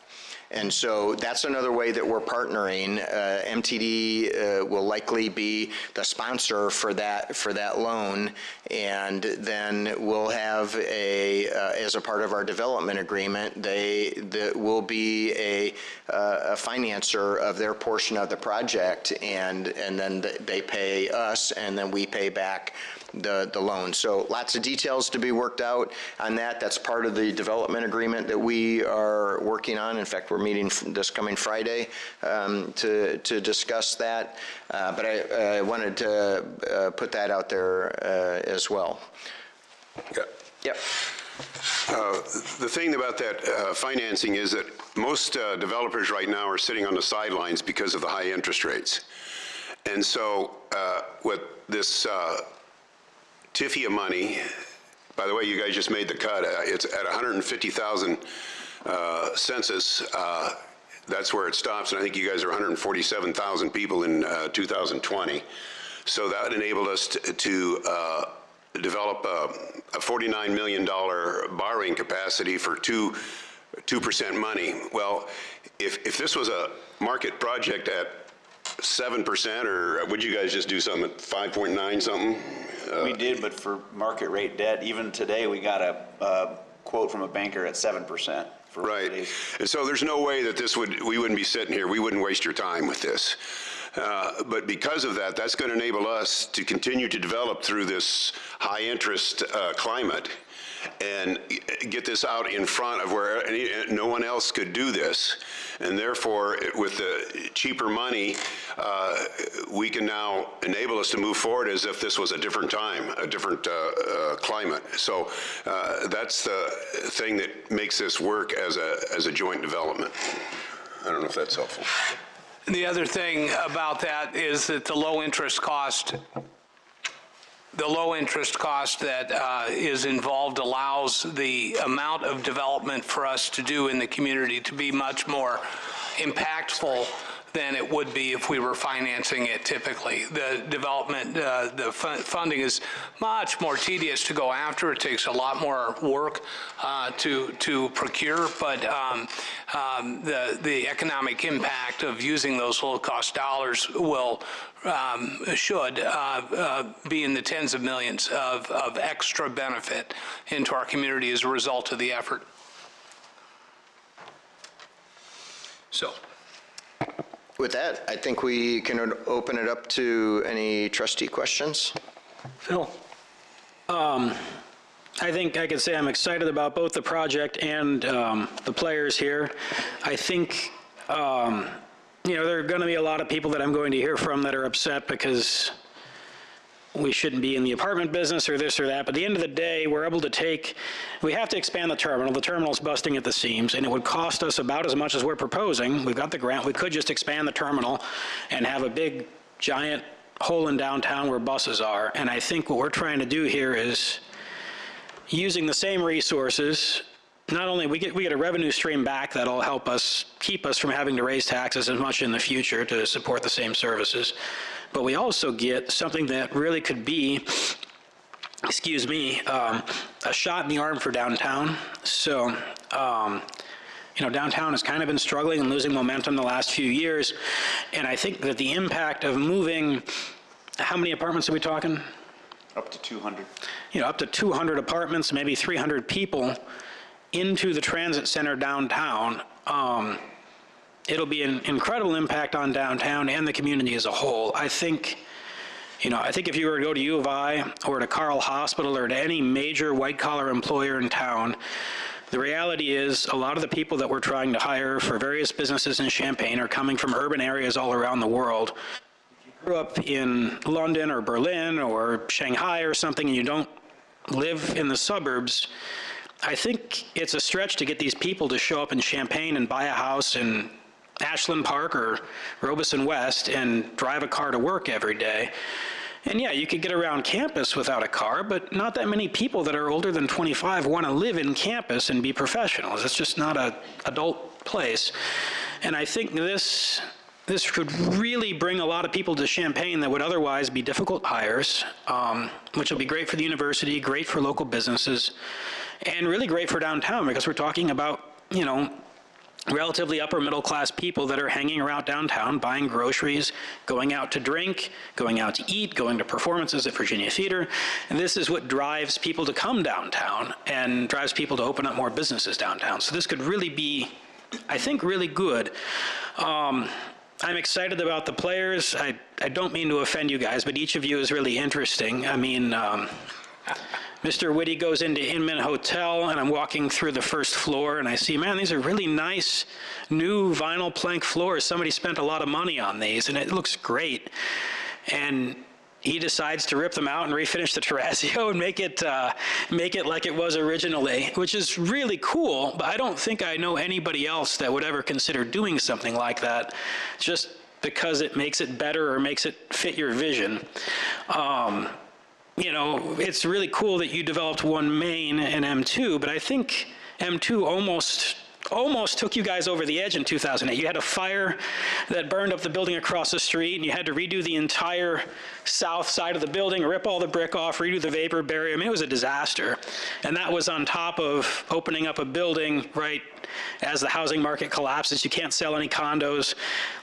And so that's another way that we're partnering. MTD will likely be the sponsor for that loan, And then we'll have as a part of our development agreement, that will be a financer of their portion of the project, and then they pay us, and then we pay back the loan. So lots of details to be worked out on that. That's part of the development agreement that we are working on. In fact, we're meeting this coming Friday to discuss that. But I wanted to put that out there as well.
Yeah.
Yep.
The thing about that financing is that most developers right now are sitting on the sidelines because of the high interest rates. And so with this TIFIA money, by the way, you guys just made the cut. It's at 150,000 census. That's where it stops, and I think you guys are 147,000 people in 2020. So that enabled us to develop a $49 million borrowing capacity for 2% money. Well, if this was a market project at 7%, or would you guys just do something at 5.9 something?
We did, but for market rate debt, even today, we got a quote from a banker at 7%.
Right. And so there's no way that we wouldn't be sitting here. We wouldn't waste your time with this. But because of that, that's going to enable us to continue to develop through this high interest climate and get this out in front of where no one else could do this. And therefore, with the cheaper money, we can now enable us to move forward as if this was a different time, a different climate. So that's the thing that makes this work as a joint development. I don't know if that's helpful.
The other thing about that is that the low interest cost that is involved allows the amount of development for us to do in the community to be much more impactful than it would be if we were financing it typically. The development, the funding is much more tedious to go after. It takes a lot more work to procure, but the economic impact of using those low-cost dollars should be in the tens of millions of extra benefit into our community as a result of the effort. So.
With that, I think we can open it up to any trustee questions.
Phil?
I think I could say I'm excited about both the project and the players here. I think, there are going to be a lot of people that I'm going to hear from that are upset because we shouldn't be in the apartment business or this or that. But at the end of the day, we have to expand the terminal. The terminal's busting at the seams, and it would cost us about as much as we're proposing. We've got the grant. We could just expand the terminal and have a big, giant hole in downtown where buses are. And I think what we're trying to do here is using the same resources. Not only we get a revenue stream back that'll help us keep us from having to raise taxes as much in the future to support the same services, but we also get something that really could be, a shot in the arm for downtown. So, downtown has kind of been struggling and losing momentum the last few years, and I think that the impact of moving, how many apartments are we talking?
Up to 200.
Up to 200 apartments, maybe 300 people into the transit center downtown. It'll be an incredible impact on downtown and the community as a whole. I think if you were to go to U of I or to Carle Hospital or to any major white-collar employer in town, the reality is a lot of the people that we're trying to hire for various businesses in Champaign are coming from urban areas all around the world. If you grew up in London or Berlin or Shanghai or something and you don't live in the suburbs, I think it's a stretch to get these people to show up in Champaign and buy a house in Ashland Park or Robeson West and drive a car to work every day. And yeah, you could get around campus without a car, but not that many people that are older than 25 want to live in campus and be professionals. It's just not an adult place. And I think this could really bring a lot of people to Champaign that would otherwise be difficult hires, which will be great for the university, great for local businesses, and really great for downtown because we're talking about, relatively upper middle class people that are hanging around downtown, buying groceries, going out to drink, going out to eat, going to performances at Virginia Theater. And this is what drives people to come downtown and drives people to open up more businesses downtown. So this could really be, I think, really good. I'm excited about the players. I don't mean to offend you guys, but each of you is really interesting. I mean, Mr. Whitty goes into Inman Hotel, and I'm walking through the first floor, and I see, man, these are really nice new vinyl plank floors. Somebody spent a lot of money on these, and it looks great. And he decides to rip them out and refinish the terrazzo and make it like it was originally, which is really cool. But I don't think I know anybody else that would ever consider doing something like that, just because it makes it better or makes it fit your vision. You know, it's really cool that you developed one main and M2, but I think M2 almost took you guys over the edge in 2008. You had a fire that burned up the building across the street, and you had to redo the entire south side of the building, rip all the brick off, redo the vapor barrier. I mean, it was a disaster. And that was on top of opening up a building right as the housing market collapses. You can't sell any condos.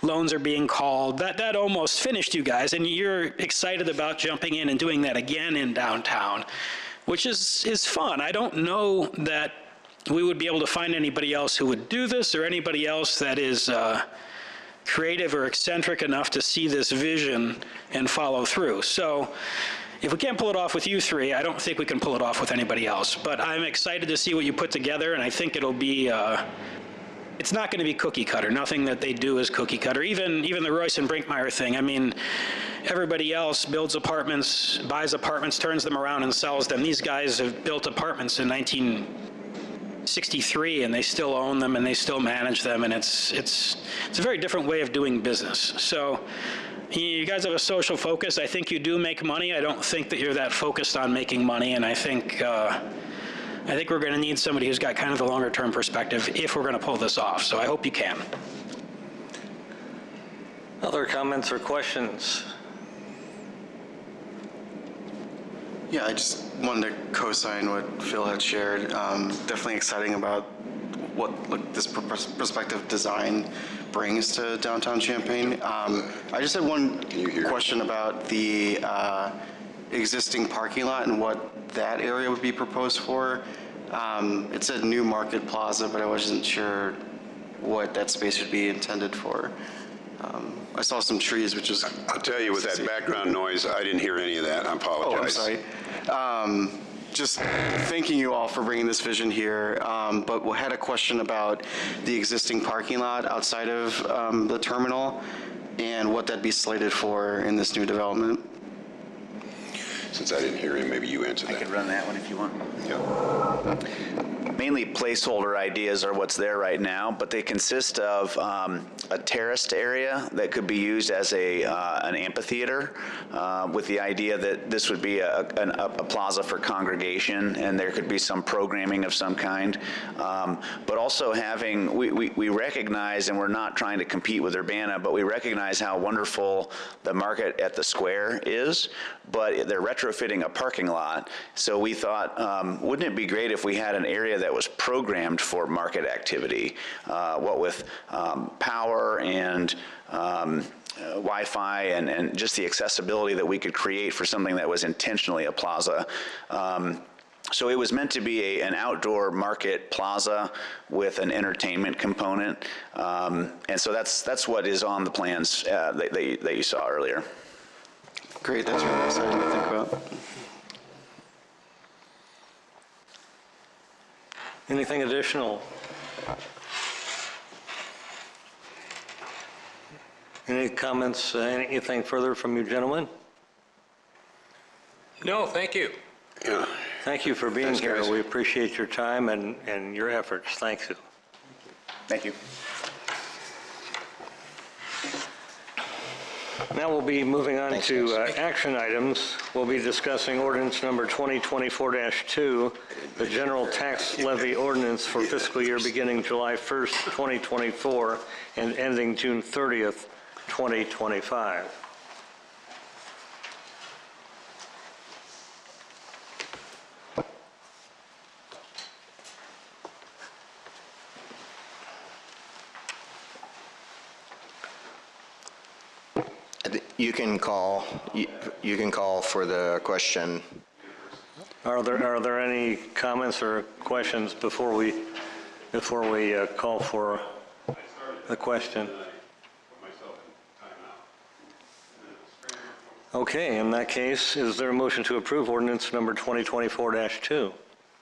Loans are being called. That almost finished you guys, and you're excited about jumping in and doing that again in downtown, which is fun. I don't know that we would be able to find anybody else who would do this, or anybody else that is creative or eccentric enough to see this vision and follow through. So if we can't pull it off with you three, I don't think we can pull it off with anybody else. But I'm excited to see what you put together, and I think it'll be, it's not going to be cookie cutter. Nothing that they do is cookie cutter. Even the Royce and Brinkmeyer thing. I mean, everybody else builds apartments, buys apartments, turns them around and sells them. These guys have built apartments in 1963, and they still own them and they still manage them, and it's a very different way of doing business. So you guys have a social focus. I think you do make money. I don't think that you're that focused on making money, and I think we're going to need somebody who's got kind of the longer term perspective if we're going to pull this off. So I hope you can.
Other comments or questions?
Yeah, I just wanted to co-sign what Phil had shared. Definitely exciting about what this prospective design brings to downtown Champaign. I just had one question about the existing parking lot and what that area would be proposed for. It said New Market Plaza, but I wasn't sure what that space would be intended for. I saw some trees, which is...
I'll tell you, with that background noise, I didn't hear any of that. I apologize.
Oh, I'm sorry. Just thanking you all for bringing this vision here, but we had a question about the existing parking lot outside of the terminal and what that'd be slated for in this new development.
Since I didn't hear him, maybe you answer that.
I could run that one if you want.
Yeah.
Mainly placeholder ideas are what's there right now, but they consist of a terraced area that could be used as an amphitheater, with the idea that this would be a plaza for congregation, and there could be some programming of some kind. But also having, we recognize, and we're not trying to compete with Urbana, but we recognize how wonderful the market at the square is, but they're retrofitting a parking lot. So we thought, wouldn't it be great if we had an area that was programmed for market activity, what with power and Wi-Fi and just the accessibility that we could create for something that was intentionally a plaza. So it was meant to be an outdoor market plaza with an entertainment component. And so that's what is on the plans that you saw earlier.
Great, that's really exciting to think about.
Anything additional? Any comments, anything further from you gentlemen?
No, thank you.
Yeah.
Thank you for being
Thanks,
here.
guys.
We appreciate your time and your efforts. Thank you.
Thank you.
Now we'll be moving on to action items. We'll be discussing ordinance number 2024-2, the general tax levy ordinance for fiscal year beginning July 1st, 2024 and ending June 30th, 2025.
You can call, you can call for the question.
Are there any comments or questions before we call for the question? Okay, in that case, is there a motion to approve ordinance number 2024-2?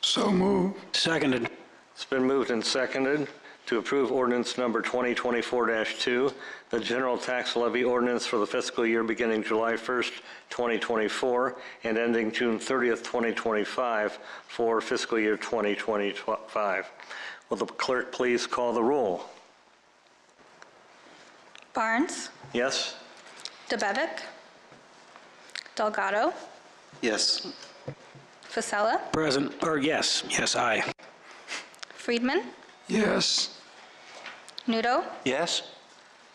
So moved.
Seconded.
It's been moved and seconded to approve ordinance number 2024-2, the general tax levy ordinance for the fiscal year beginning July 1st, 2024, and ending June 30th, 2025 for fiscal year 2025. Will the clerk please call the roll?
Barnes,
Yes?
DeBevick, Delgado,
Yes.
Fasella,
Present, or yes, aye.
Friedman,
Yes.
Nudo,
Yes?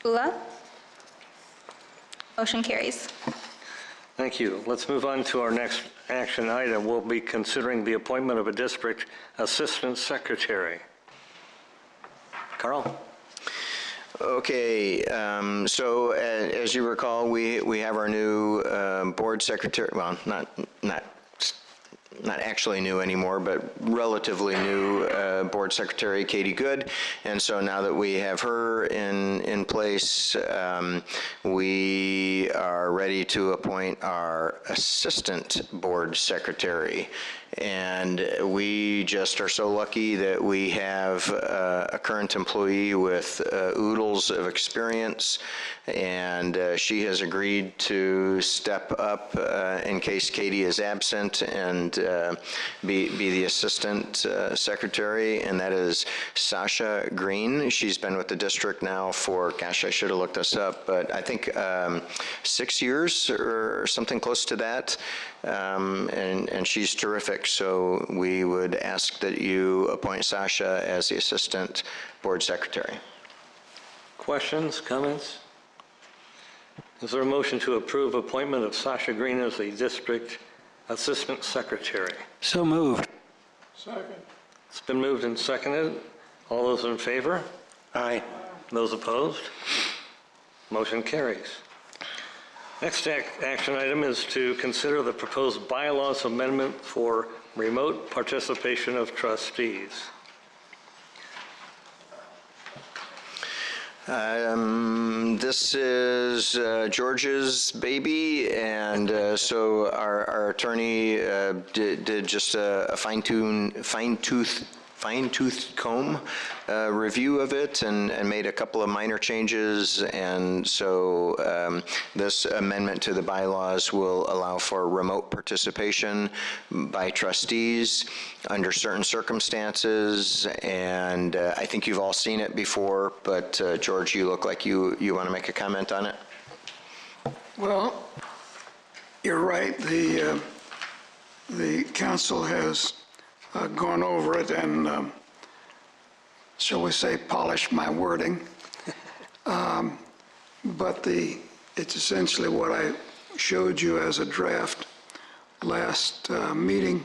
Fula. Motion carries.
Thank you. Let's move on to our next action item. We'll be considering the appointment of a district assistant secretary. Carl?
Okay, so as you recall, we have our new board secretary, well, not actually new anymore, but relatively new board secretary, Katie Good. And so now that we have her in place, we are ready to appoint our assistant board secretary. And we just are so lucky that we have a current employee with oodles of experience, and she has agreed to step up in case Katie is absent and be the assistant secretary, and that is Sasha Green. She's been with the district now for, gosh, I should have looked this up, but I think 6 years or something close to that, and she's terrific. So we would ask that you appoint Sasha as the assistant board secretary.
Questions, comments? Is there a motion to approve appointment of Sasha Green as the district assistant secretary?
So moved.
Second.
It's been moved and seconded. All those in favor?
Aye.
Those opposed? Motion carries. Next action item is to consider the proposed bylaws amendment for remote participation of trustees.
This is George's baby, and so our attorney did just a fine-tooth comb review of it and made a couple of minor changes, and so this amendment to the bylaws will allow for remote participation by trustees under certain circumstances, and I think you've all seen it before, but George, you look like you want to make a comment on it?
Well, you're right. The council has gone over it and, shall we say, polished my wording. But it's essentially what I showed you as a draft last meeting.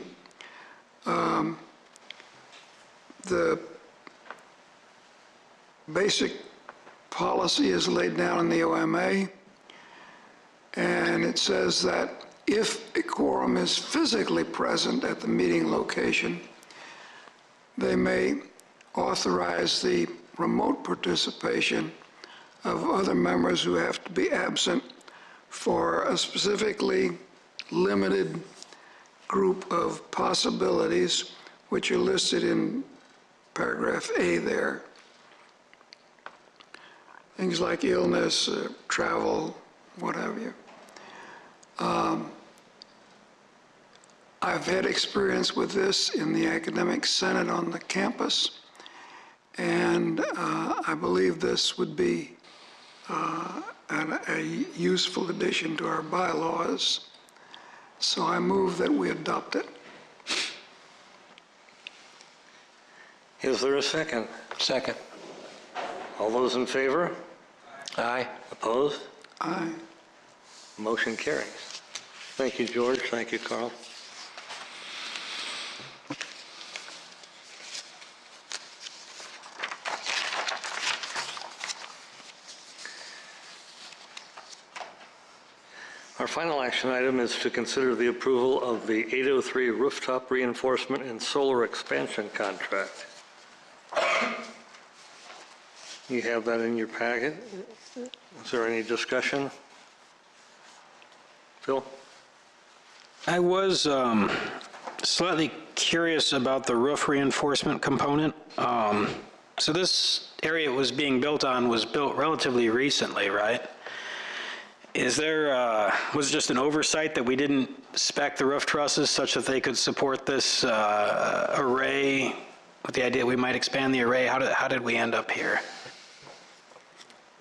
The basic policy is laid down in the OMA, and it says that if a quorum is physically present at the meeting location, they may authorize the remote participation of other members who have to be absent for a specifically limited group of possibilities, which are listed in paragraph A there. Things like illness, travel, what have you. I've had experience with this in the Academic Senate on the campus, and I believe this would be a useful addition to our bylaws. So I move that we adopt it.
Is there a second?
Second.
All those in favor?
Aye.
Opposed?
Aye.
Motion carries. Thank you, George. Thank you, Carl. Our final action item is to consider the approval of the 803 rooftop reinforcement and solar expansion contract. You have that in your packet. Is there any discussion? Phil?
I was slightly curious about the roof reinforcement component. So this area it was being built on was built relatively recently, right? Is there, was it just an oversight that we didn't spec the roof trusses such that they could support this array with the idea we might expand the array? How did we end up here?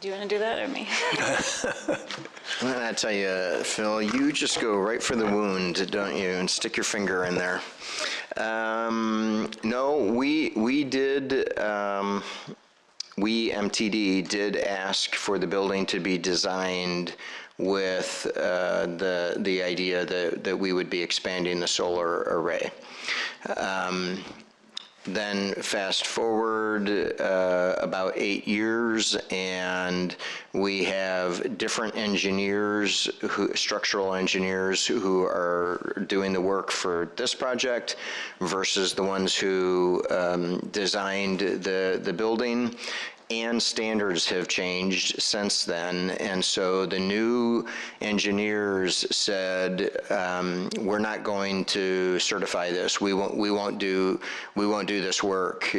Do you want to do that or me?
Well, I tell you, Phil, you just go right for the wound, don't you, and stick your finger in there. No, we did, we, MTD, did ask for the building to be designed with the idea that we would be expanding the solar array. Then fast forward about 8 years, and we have different engineers, structural engineers, who are doing the work for this project versus the ones who designed the building. And standards have changed since then, and so the new engineers said, we're not going to certify this. We won't do this work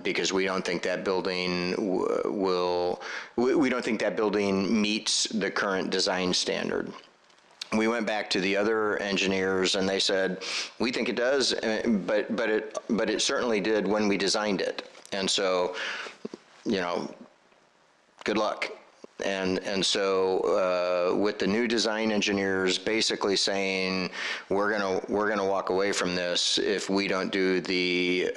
because we don't think that building we don't think that building meets the current design standard. We went back to the other engineers and they said, we think it does, but it certainly did when we designed it. And so, you know, good luck. And so with the new design engineers basically saying we're gonna walk away from this if we don't do the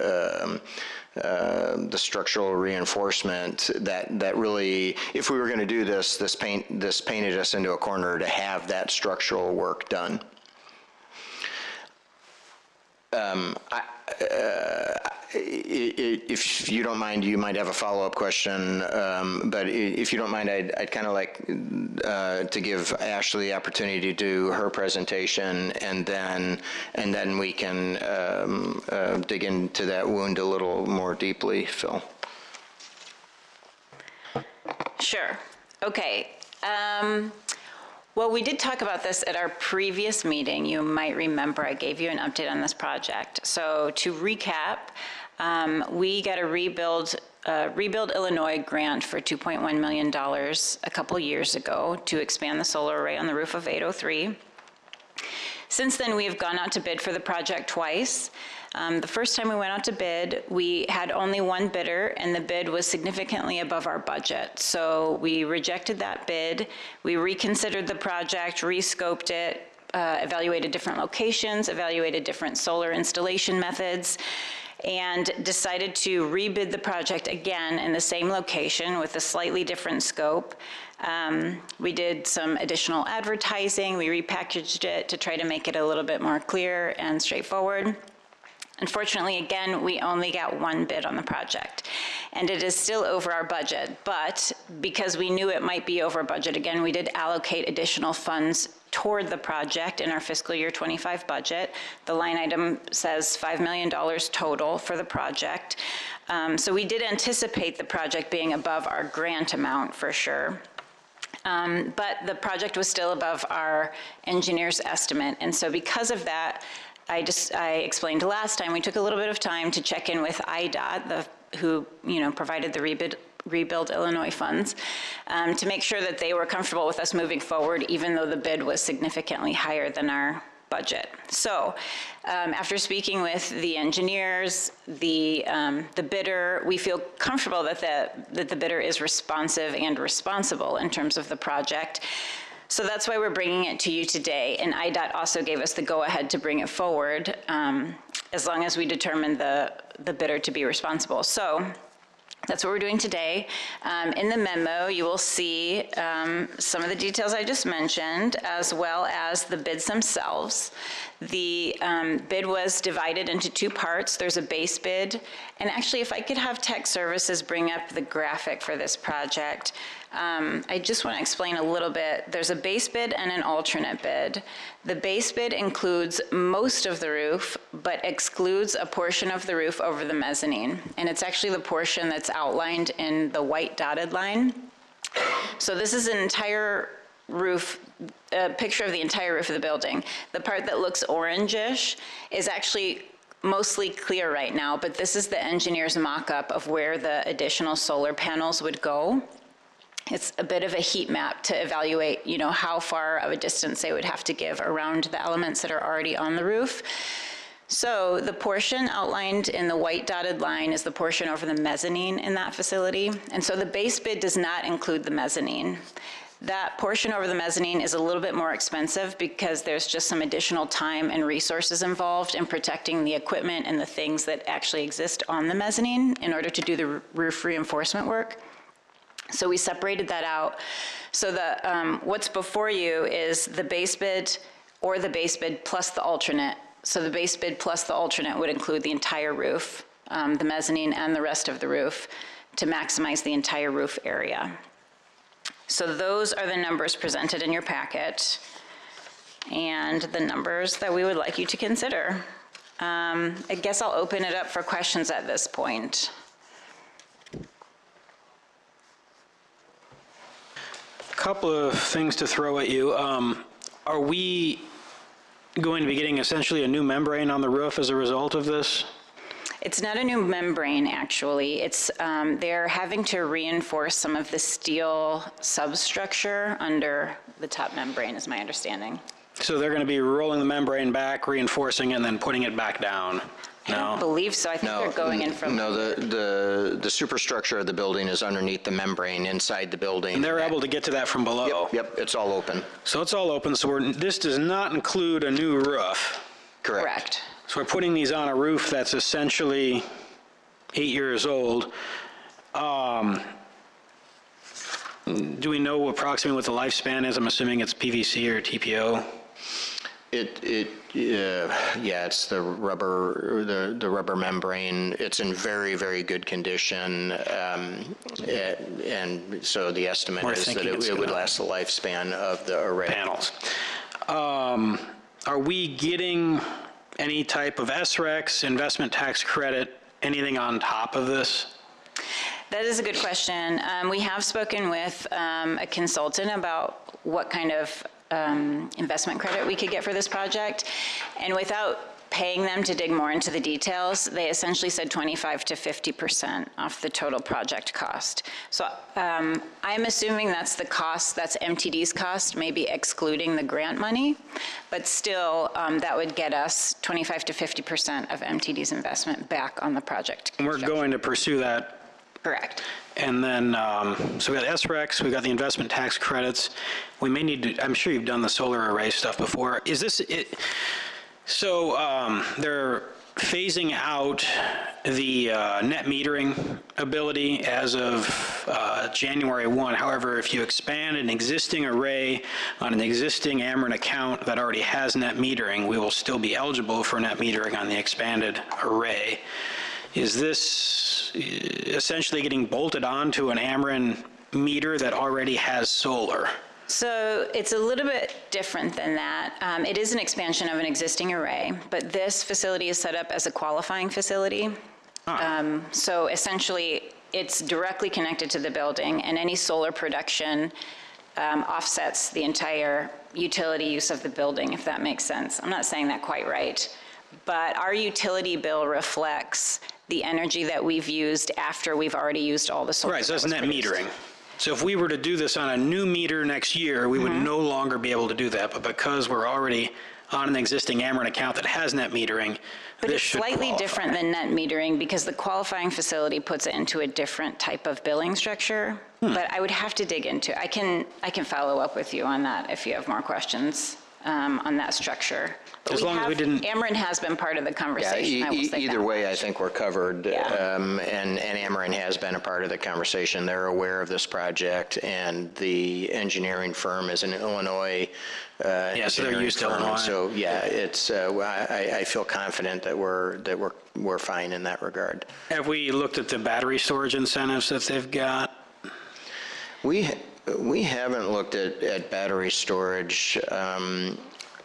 structural reinforcement, that really, if we were going to do this painted us into a corner to have that structural work done. If you don't mind, you might have a follow-up question, but if you don't mind, I'd kind of like to give Ashley the opportunity to do her presentation, and then we can dig into that wound a little more deeply, Phil.
Sure. Okay. Well, we did talk about this at our previous meeting. You might remember I gave you an update on this project. So to recap, we got a Rebuild Illinois grant for $2.1 million a couple years ago to expand the solar array on the roof of 803. Since then, we have gone out to bid for the project twice. The first time we went out to bid, we had only one bidder, and the bid was significantly above our budget. So we rejected that bid. We reconsidered the project, rescoped it, evaluated different locations, evaluated different solar installation methods, and decided to rebid the project again in the same location with a slightly different scope. We did some additional advertising. We repackaged it to try to make it a little bit more clear and straightforward. Unfortunately, again, we only got one bid on the project, and it is still over our budget. But because we knew it might be over budget, again, we did allocate additional funds toward the project in our fiscal year 25 budget. The line item says $5 million total for the project. So we did anticipate the project being above our grant amount for sure. But the project was still above our engineer's estimate. And so because of that, I explained last time, we took a little bit of time to check in with IDOT, who provided the Rebuild Illinois funds, to make sure that they were comfortable with us moving forward, even though the bid was significantly higher than our budget. So after speaking with the engineers, the bidder, we feel comfortable that the bidder is responsive and responsible in terms of the project. So that's why we're bringing it to you today. And IDOT also gave us the go-ahead to bring it forward as long as we determine the bidder to be responsible. So that's what we're doing today. In the memo, you will see some of the details I just mentioned, as well as the bids themselves. The bid was divided into two parts. There's a base bid, and actually, if I could have tech services bring up the graphic for this project, I just want to explain a little bit. There's a base bid and an alternate bid. The base bid includes most of the roof, but excludes a portion of the roof over the mezzanine, and it's actually the portion that's outlined in the white dotted line. So this is an entire roof, a picture of the entire roof of the building. The part that looks orangish is actually mostly clear right now, but this is the engineer's mock-up of where the additional solar panels would go. It's a bit of a heat map to evaluate, how far of a distance they would have to give around the elements that are already on the roof. So the portion outlined in the white dotted line is the portion over the mezzanine in that facility. And so the base bid does not include the mezzanine. That portion over the mezzanine is a little bit more expensive because there's just some additional time and resources involved in protecting the equipment and the things that actually exist on the mezzanine in order to do the roof reinforcement work. So we separated that out. So what's before you is the base bid or the base bid plus the alternate. So the base bid plus the alternate would include the entire roof, the mezzanine and the rest of the roof, to maximize the entire roof area. So those are the numbers presented in your packet and the numbers that we would like you to consider. I guess I'll open it up for questions at this point.
Couple of things to throw at you. Are we going to be getting essentially a new membrane on the roof as a result of this?
It's not a new membrane, actually. It's they're having to reinforce some of the steel substructure under the top membrane, is my understanding.
So they're going to be rolling the membrane back, reinforcing it, and then putting it back down?
I don't believe so. I think they're going in from...
No, the superstructure of the building is underneath the membrane inside the building.
And they're able to get to that from below?
Yep, it's all open.
So it's all open, so this does not include a new roof?
Correct.
So we're putting these on a roof that's essentially 8 years old. Do we know approximately what the lifespan is? I'm assuming it's PVC or TPO?
Yeah, it's the rubber membrane. It's in very, very good condition, and so the estimate is that it would last the lifespan of the array.
Panels. Are we getting any type of SREX, investment tax credit, anything on top of this?
That is a good question. We have spoken with a consultant about what kind of investment credit we could get for this project. And without paying them to dig more into the details, they essentially said 25 to 50% off the total project cost. So I'm assuming that's the cost, that's MTD's cost, maybe excluding the grant money, but still that would get us 25 to 50% of MTD's investment back on the project.
And we're going to pursue that.
Correct.
And then, so we got SREX, we got the investment tax credits. We may need to, I'm sure you've done the solar array stuff before. Is this it? So they're phasing out the net metering ability as of January 1. However, if you expand an existing array on an existing Ameren account that already has net metering, we will still be eligible for net metering on the expanded array. Is this essentially getting bolted onto an Ameren meter that already has solar?
So it's a little bit different than that. It is an expansion of an existing array, but this facility is set up as a qualifying facility. So essentially, it's directly connected to the building, and any solar production offsets the entire utility use of the building, if that makes sense. I'm not saying that quite right, but our utility bill reflects the energy that we've used after we've already used all the solar.
Right, so that's net metering. So if we were to do this on a new meter next year, we would no longer be able to do that. But because we're already on an existing Ameren account that has net metering,
but
this
it's
should
slightly
qualify.
different than net metering because the qualifying facility puts it into a different type of billing structure. But I would have to dig into it. I can follow up with you on that if you have more questions. on that structure. But
As long as we didn't-
Ameren has been part of the
Yeah,
conversation, I will say
either
that
way, I
much.
think we're covered.
Yeah.
And Ameren has been a part of the conversation. They're aware of this project, and the engineering firm is an Illinois
so they're
engineering
used to
firm.
Illinois.
So, yeah, it's, I feel confident that we're fine in that regard.
Have we looked at the battery storage incentives that they've got?
We haven't looked at battery storage,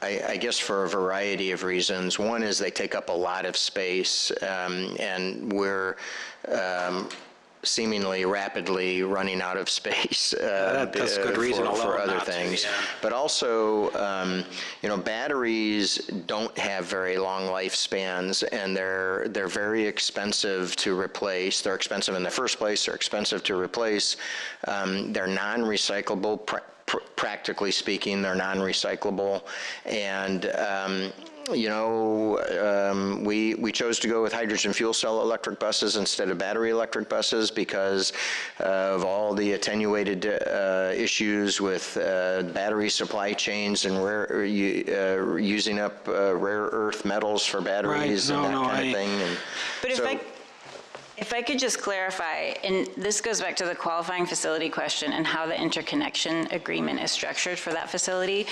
I guess for a variety of reasons. One is they take up a lot of space, and we're seemingly rapidly running out of space
that's a good reason
for
alone
other
not to,
things.
yeah.
But also, batteries don't have very long lifespans, and they're very expensive to replace. They're expensive in the first place. They're expensive to replace. They're non-recyclable. Practically speaking, they're non-recyclable, and we chose to go with hydrogen fuel cell electric buses instead of battery electric buses because of all the attenuated issues with battery supply chains and using up rare earth metals for batteries and that kind of thing. And
But
so,
if I could just clarify, and this goes back to the qualifying facility question and how the interconnection agreement is structured for that facility,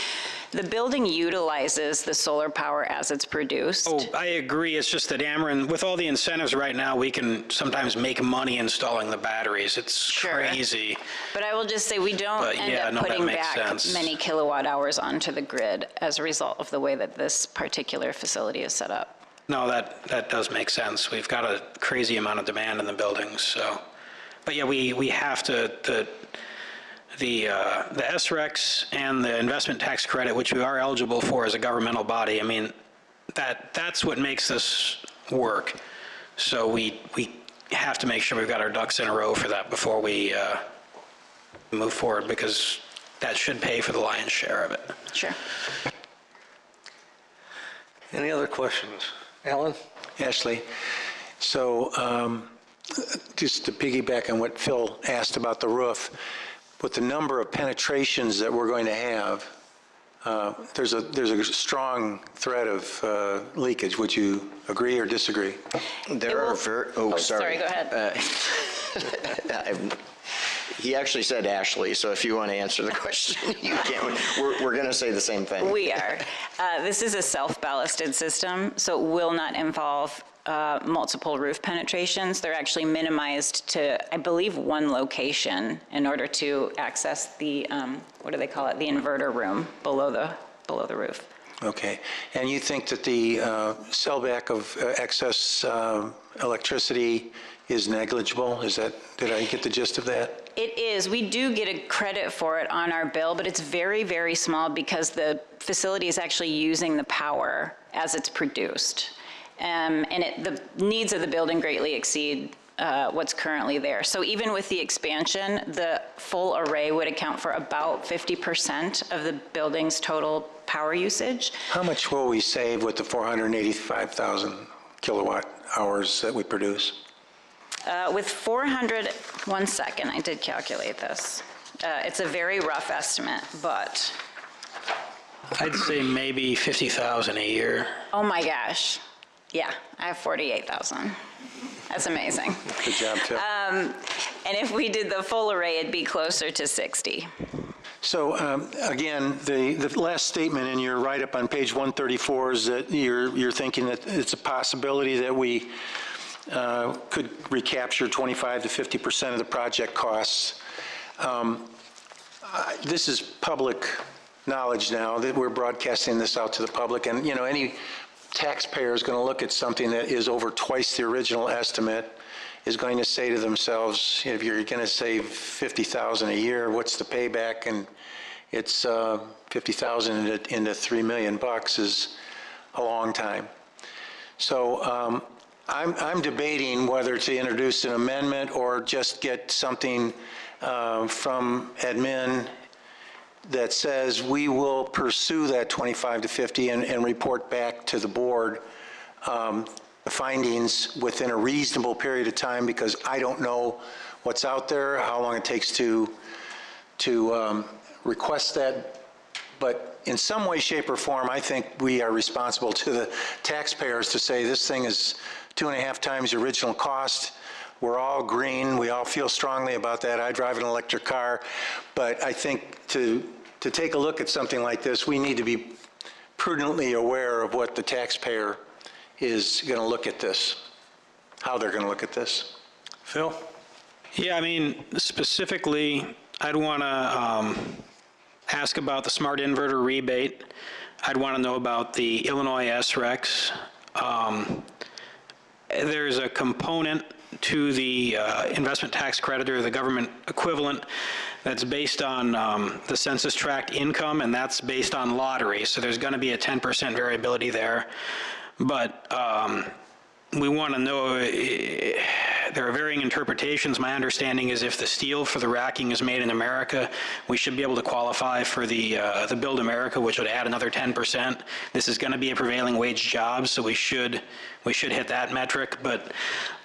the building utilizes the solar power as it's produced.
Oh, I agree. It's just that Ameren, with all the incentives right now, we can sometimes make money installing the batteries. It's crazy.
But I will just say, we don't
But,
end
yeah,
up
no, that
putting
makes
back
sense.
many kilowatt hours onto the grid as a result of the way that this particular facility is set up.
No, that does make sense. We've got a crazy amount of demand in the buildings, so. But yeah, we have to, the SRECs and the investment tax credit, which we are eligible for as a governmental body, I mean, that's what makes this work. So we have to make sure we've got our ducks in a row for that before we move forward, because that should pay for the lion's share of it.
Sure.
Any other questions? Alan?
Ashley, so just to piggyback on what Phil asked about the roof, with the number of penetrations that we're going to have, there's a strong threat of leakage. Would you agree or disagree?
there are
Sorry, go ahead.
He actually said Ashley, so if you want to answer the question, you can. We're going to say the same thing.
We are. This is a self-ballasted system, so it will not involve multiple roof penetrations. They're actually minimized to, I believe, one location in order to access the, what do they call it, the inverter room below the roof.
Okay. And you think that the sellback of excess electricity is negligible? Did I get the gist of that?
It is. We do get a credit for it on our bill, but it's very, very small because the facility is actually using the power as it's produced. And the needs of the building greatly exceed what's currently there. So even with the expansion, the full array would account for about 50% of the building's total power usage.
How much will we save with the 485,000 kilowatt hours that we produce?
With 400, one second, I did calculate this. It's a very rough estimate, but,
I'd say maybe 50,000 a year.
oh my gosh. Yeah, I have 48,000. That's amazing.
Good job, Phil.
And if we did the full array, it'd be closer to 60.
So again, the last statement in your write-up on page 134 is that you're thinking that it's a possibility that we could recapture 25 to 50% of the project costs. This is public knowledge now that we're broadcasting this out to the public, and any taxpayer is going to look at something that is over twice the original estimate, is going to say to themselves, if you're going to save 50,000 a year, what's the payback? And it's 50,000 into 3 million bucks is a long time. So I'm debating whether to introduce an amendment or just get something from admin that says we will pursue that 25 to 50 and report back to the board the findings within a reasonable period of time, because I don't know what's out there, how long it takes to request that But in some way, shape, or form, I think we are responsible to the taxpayers to say this thing is 2.5 times the original cost. We're all green. We all feel strongly about that. I drive an electric car. But I think to take a look at something like this, we need to be prudently aware of what the taxpayer is going to look at this, how they're going to look at this. Phil?
Yeah, I mean, specifically, I'd want to ask about the smart inverter rebate. I'd want to know about the Illinois SRECs. There's a component to the investment tax credit, or the government equivalent, that's based on the census tract income, and that's based on lottery. So there's going to be a 10% variability there. But we want to know, there are varying interpretations. My understanding is if the steel for the racking is made in America, we should be able to qualify for the Build America, which would add another 10%. This is going to be a prevailing wage job, so we should hit that metric. But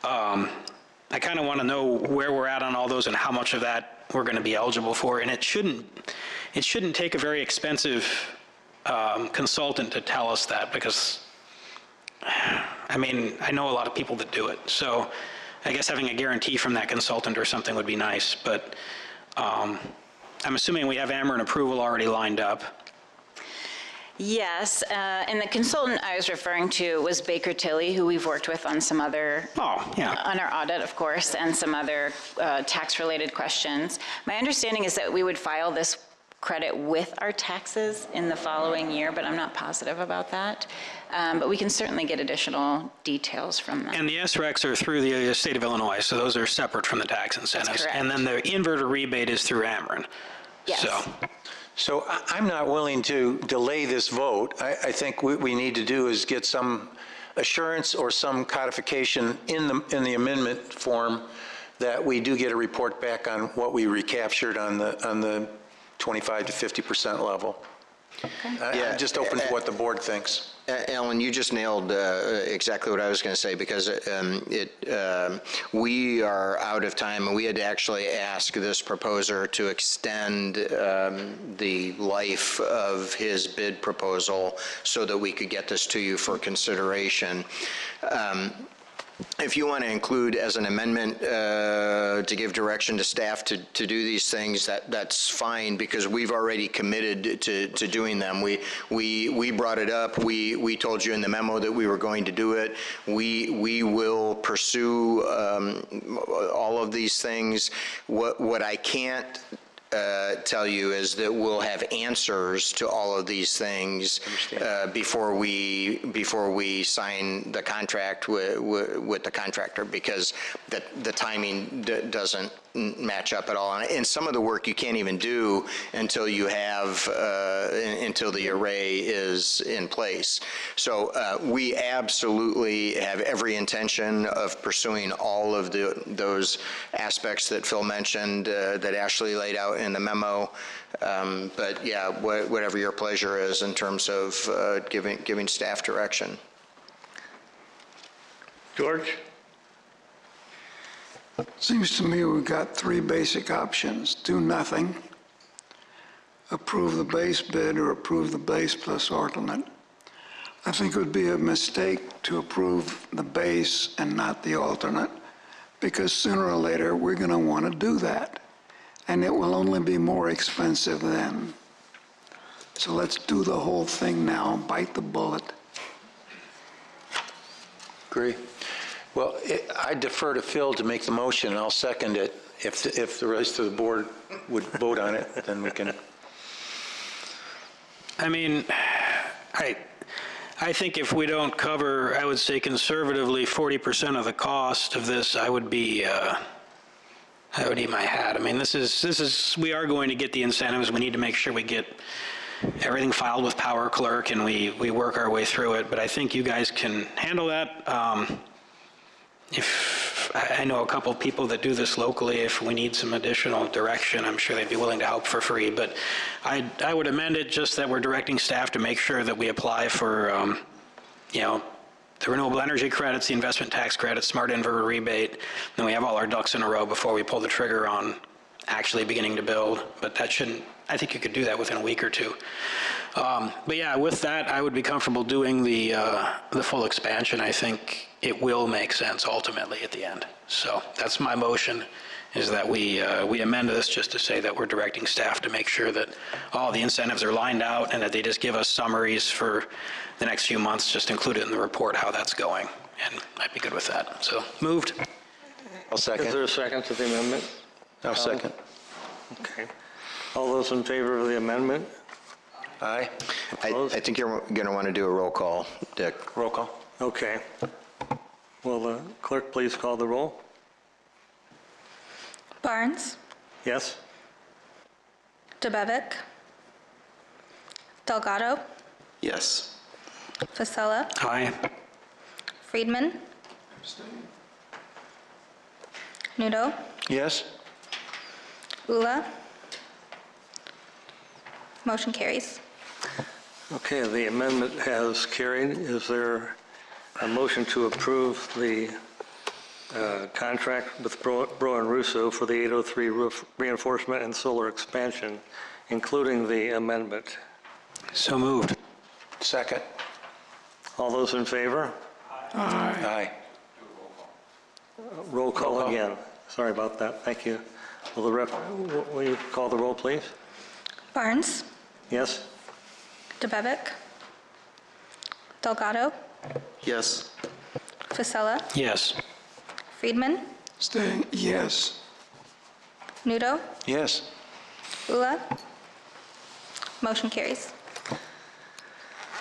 I kind of want to know where we're at on all those and how much of that we're going to be eligible for. And it shouldn't take a very expensive consultant to tell us that, because I mean, I know a lot of people that do it. So I guess having a guarantee from that consultant or something would be nice. But I'm assuming we have Ameren approval already lined up.
Yes, and the consultant I was referring to was Baker Tilly, who we've worked with on some other, on our audit, of course, and some other tax-related questions. My understanding is that we would file this credit with our taxes in the following year, but I'm not positive about that. But we can certainly get additional details from them.
And the SRECs are through the state of Illinois, so those are separate from the tax incentives.
That's correct.
And then the inverter rebate is through Ameren.
Yes.
So I'm not willing to delay this vote. I think what we need to do is get some assurance or some codification in the amendment form that we do get a report back on what we recaptured on the 25 to 50% level. I'm just open to what the board thinks.
Alan, you just nailed exactly what I was going to say, because we are out of time, and we had to actually ask this proposer to extend the life of his bid proposal so that we could get this to you for consideration. If you want to include as an amendment to give direction to staff to do these things, that's fine, because we've already committed to doing them. We brought it up. We told you in the memo that we were going to do it. We will pursue all of these things. What I can't tell you is that we'll have answers to all of these things before we sign the contract with the contractor, because the timing doesn't match up at all. And some of the work you can't even do until you have until the array is in place. So we absolutely have every intention of pursuing all of those aspects that Phil mentioned, that Ashley laid out in the memo. But yeah, whatever your pleasure is in terms of giving staff direction.
George?
Seems to me we've got three basic options. Do nothing, approve the base bid, or approve the base plus alternate. I think it would be a mistake to approve the base and not the alternate, because sooner or later we're going to want to do that, and it will only be more expensive then. So let's do the whole thing now, bite the bullet.
Agree. Well, I defer to Phil to make the motion, and I'll second it. If the rest of the board would vote on it, then we can.
I mean, I think if we don't cover, I would say conservatively 40% of the cost of this, I would eat my hat. I mean, we are going to get the incentives. We need to make sure we get everything filed with Power Clerk, and we work our way through it. But I think you guys can handle that. If I know a couple of people that do this locally, if we need some additional direction, I'm sure they'd be willing to help for free. But I would amend it just that we're directing staff to make sure that we apply for, the renewable energy credits, the investment tax credits, smart inverter rebate. Then we have all our ducks in a row before we pull the trigger on actually beginning to build. But I think you could do that within a week or two. But yeah, with that, I would be comfortable doing the full expansion. I think it will make sense ultimately at the end. So that's my motion, is that we amend this just to say that we're directing staff to make sure that all the incentives are lined out and that they just give us summaries for the next few months, just include it in the report how that's going. And I'd be good with that. So moved.
I'll
Is there
second.
a second to the amendment?
I'll second.
Okay. All those in favor of the amendment?
Aye.
I think you're going to want to do a roll call, Dick.
Roll call.
Okay. Will the clerk please call the roll?
Barnes,
Yes?
DeBevick, Delgado,
Yes.
Fasella,
Aye.
Friedman, Nudo,
Yes?
Ula. Motion carries.
Okay, the amendment has carried. Is there a motion to approve the contract with Bro and Russo for the 803 roof reinforcement and solar expansion, including the amendment?
So moved.
Second.
All those in favor?
Aye.
Roll call
Roll call.
again. Sorry about that. Thank you. Will you call the roll, please?
Barnes,
Yes?
DeBevick, Delgado,
Yes.
Fasella,
Yes.
Friedman,
Staying, yes.
Nudo,
Yes.
Ula. Motion carries.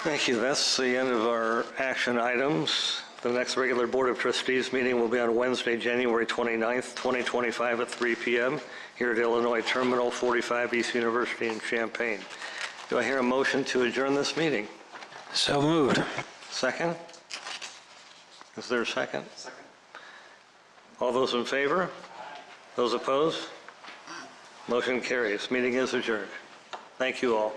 Thank you. That's the end of our action items. The next regular Board of Trustees meeting will be on Wednesday, January 29th, 2025 at 3 p.m. here at Illinois Terminal 45 East University in Champaign. Do I hear a motion to adjourn this meeting?
So moved.
Second? Is there a second? Second. All those in favor? Those opposed? Motion carries. Meeting is adjourned. Thank you all.